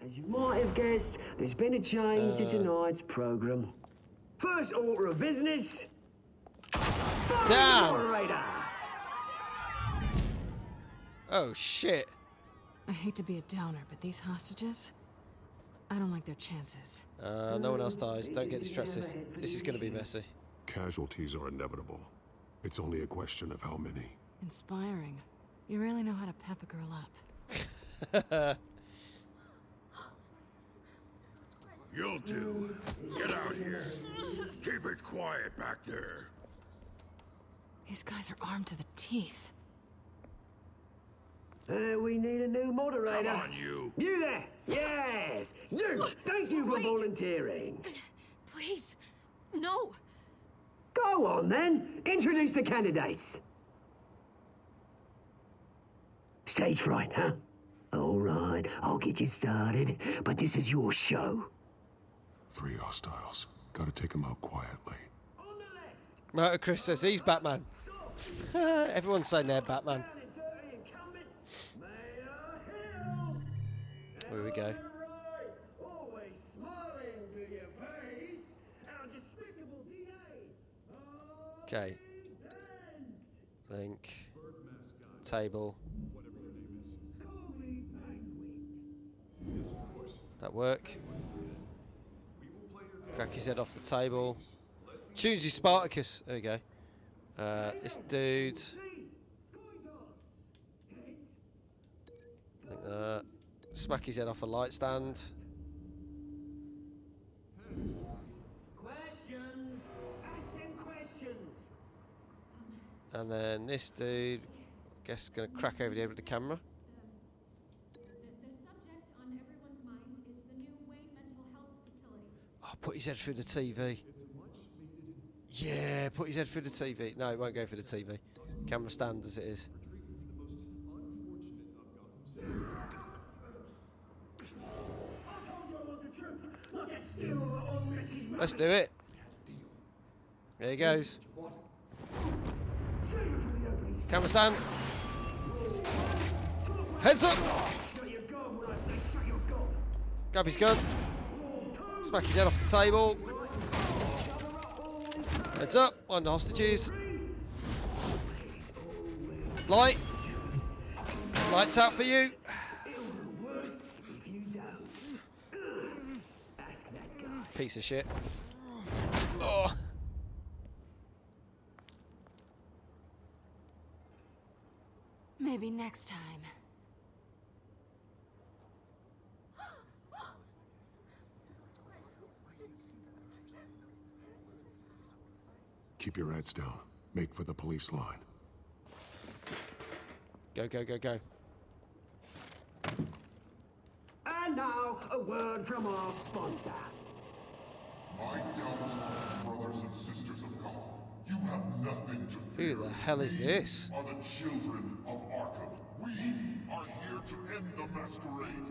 As you might have guessed, there's been a change to tonight's program. First order of business. Damn! Moderator. Oh, shit. I hate to be a downer, but these hostages, I don't like their chances. No one else dies. Don't get distracted. This is going to be messy. Casualties are inevitable. It's only a question of how many. Inspiring. You really know how to pep a girl up. You'll do. Get out here. Keep it quiet back there. These guys are armed to the teeth. We need a new moderator. Come on, you. You there. Yes. You. Thank you for volunteering. Please, no. Go on, then. Introduce the candidates. Stage fright, huh? All right, I'll get you started, but this is your show. 3 hostiles. Gotta take them out quietly. Motor Chris says he's Batman. Everyone's saying they're Batman. Here we go. Always smiling to your face. Our despicable DA. Okay. Link. Table. That work? Crack his head off the table. Choose his Spartacus. There we go. This dude. Like that. Smack his head off a light stand. Questions. Ask them questions. And then this dude. Guess gonna crack over the head with the camera. Oh, put his head through the TV. Yeah, put his head through the TV. No, it won't go through the TV. Camera stand as it is. Let's do it. There he goes. Camera stand. Heads up. Grab his gun. Smack his head off the table. Heads up. One of the hostages. Light. Lights out for you. Piece of shit. Oh. Maybe next time. Keep your heads down. Make for the police line. Go, go, go, go. And now, a word from our sponsor. My downfall, brothers and sisters of Gotham, you have nothing to fear. Who the hell is this? We are the children of Arkham. We are here to end the masquerade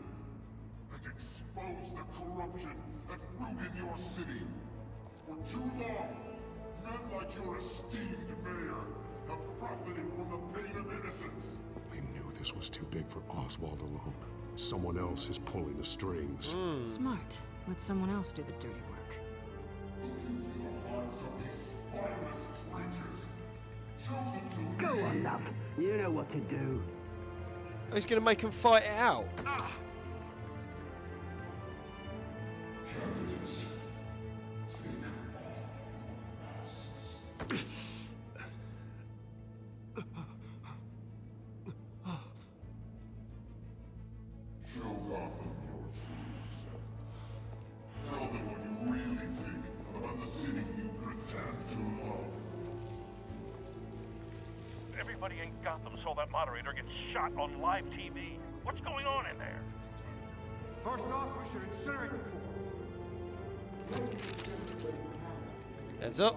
and expose the corruption that ruined your city. For too long, men like your esteemed mayor have profited from the pain of innocence. I knew this was too big for Oswald alone. Someone else is pulling the strings. Smart. Let someone else do the dirty work. Look into the hearts of these spineless creatures, chosen to Go on, love. You know what to do. Oh, he's gonna make him fight it out. Candidates, take off your masks. Show Gotham your true self. Tell them what you really think about the city you pretend to love. Everybody in Gotham saw that moderator get shot on live TV. What's going on in there? First off, we should incinerate the pool. Heads up.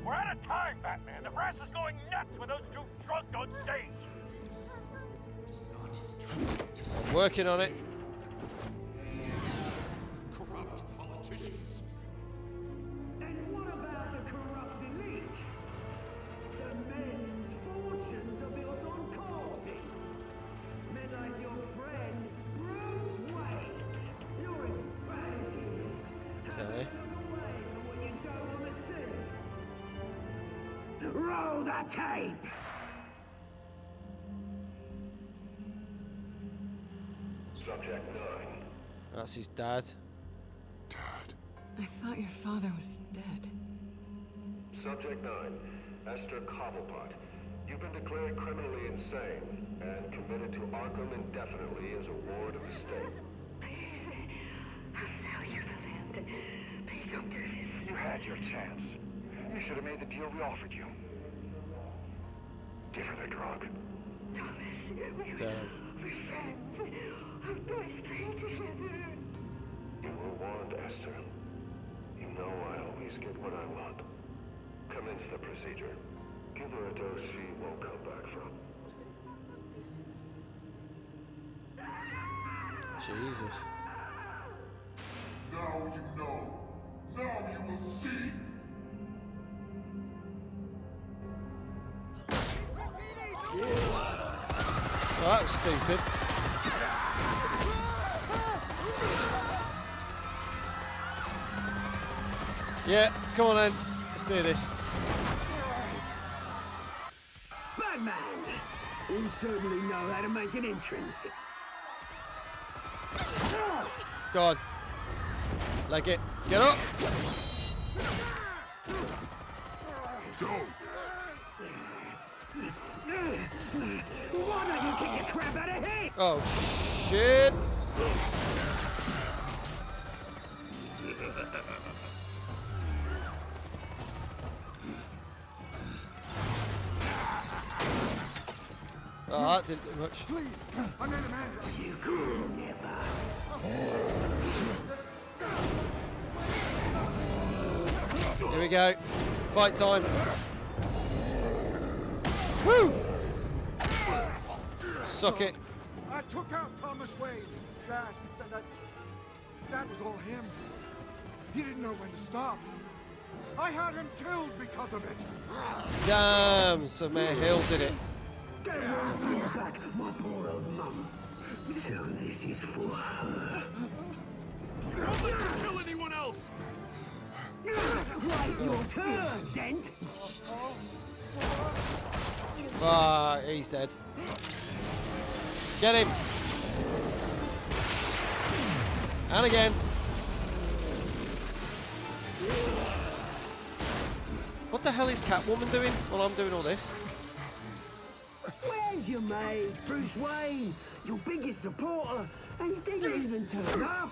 We're out of time, Batman. The press is going nuts with those two drunk on stage. I'm working on it. Corrupt politicians. And what about the corrupt elite? The men whose fortunes are built on corpses. Men like your friend, Bruce Wayne. You're as bad as he is. Okay. What you don't want to see. Roll the tape! Subject 9. That's his dad. I thought your father was dead. Subject 9. Esther Cobblepot. You've been declared criminally insane and committed to Arkham indefinitely as a ward of the state. Please, I'll sell you the land. Please don't do this. You had your chance. You should have made the deal we offered you. Give her the drug. Thomas, we're friends. Our boys play together. You were warned, Esther. You know I always get what I want. Commence the procedure. Give her a dose she won't come back from. Jesus. Now you know. Now you will see. Well, that was stupid. Yeah, come on then. Let's do this. Batman! You certainly know how to make an entrance. Go on. Leg it. Get up. Go! Why don't you kick the crap out of him? Oh, shit! Oh, that didn't do much. Please, I made a man. You could never. Here we go. Fight time. Woo! Suck it. I took out Thomas Wayne. That was all him. He didn't know when to stop. I had him killed because of it. Damn, so Mayor Hill did it. Back, my poor old mum. So this is for her. Don't let you kill anyone else! Right, your turn, Dent. Ah, he's dead. Get him. And again. What the hell is Catwoman doing while I'm doing all this? Where's your mate, Bruce Wayne? Your biggest supporter, and he didn't even turn up.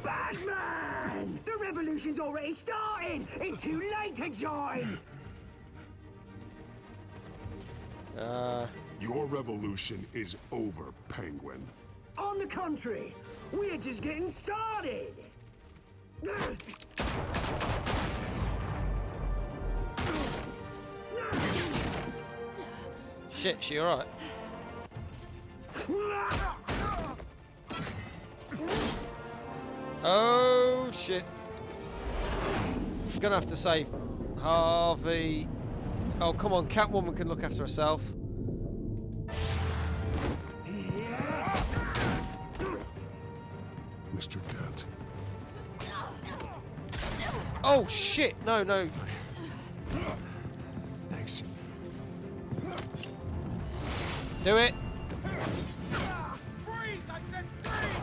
Batman! The revolution's already started! It's too late to join! Your revolution is over, Penguin. On the contrary, we're just getting started! Shit, she alright? Oh shit. Gonna have to save Harvey. Oh come on, Catwoman can look after herself. Mr. Dent. Oh shit, no, no. Thanks. Do it. Freeze! I said freeze!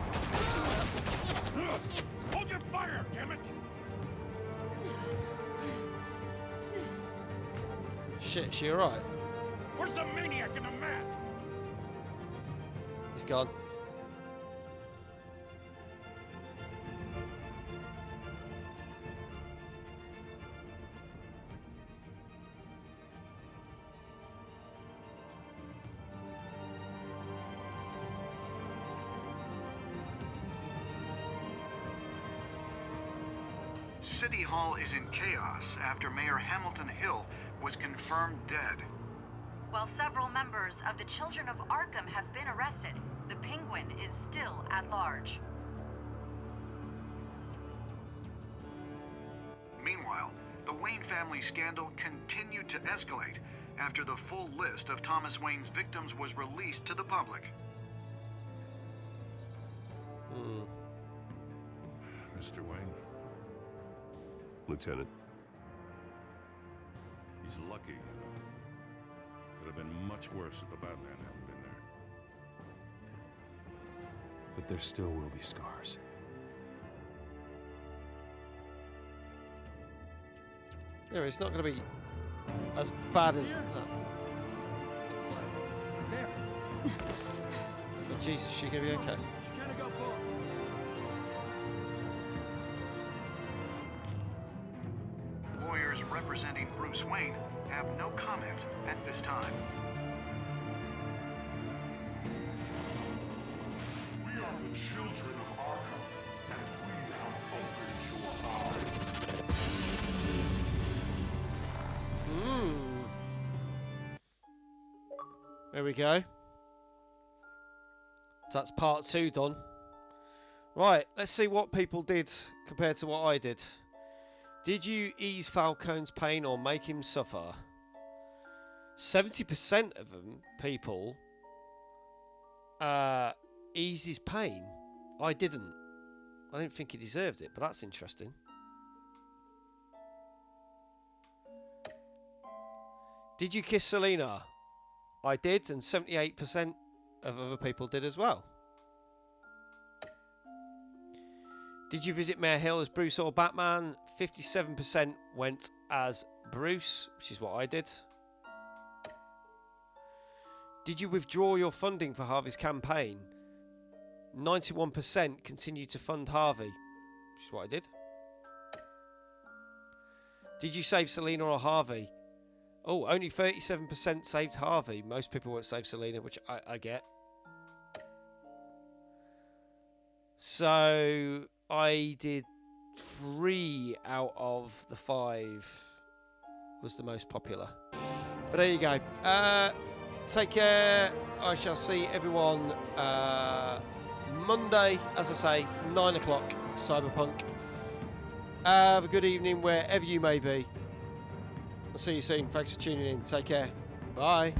Hold your fire, damn it! Shit, she alright? Where's the maniac in the mask? He's gone. City Hall is in chaos after Mayor Hamilton Hill was confirmed dead. While several members of the Children of Arkham have been arrested, the Penguin is still at large. Meanwhile, the Wayne family scandal continued to escalate after the full list of Thomas Wayne's victims was released to the public. Mr. Wayne. Lieutenant. He's lucky, you know. Could have been much worse if the Batman hadn't been there. But there still will be scars. Yeah, it's not going to be as bad as that. Oh, Jesus, is she going to be okay? She can't go far. Lawyers representing Bruce Wayne have no comment at this time. We are the children of Arkham, and we have opened your eyes. There we go. So that's part 2 done. Right, let's see what people did compared to what I did. Did you ease Falcone's pain or make him suffer? 70% of them, people, ease his pain. I didn't. I didn't think he deserved it, but that's interesting. Did you kiss Selina? I did, and 78% of other people did as well. Did you visit Mayor Hill as Bruce or Batman? 57% went as Bruce, which is what I did. Did you withdraw your funding for Harvey's campaign? 91% continued to fund Harvey, which is what I did. Did you save Selina or Harvey? Oh, only 37% saved Harvey. Most people won't save Selina, which I get. So I did 3 out of the 5 was the most popular. But there you go. Take care. I shall see everyone Monday, as I say, 9 o'clock, Cyberpunk. Have a good evening wherever you may be. I'll see you soon. Thanks for tuning in. Take care. Bye.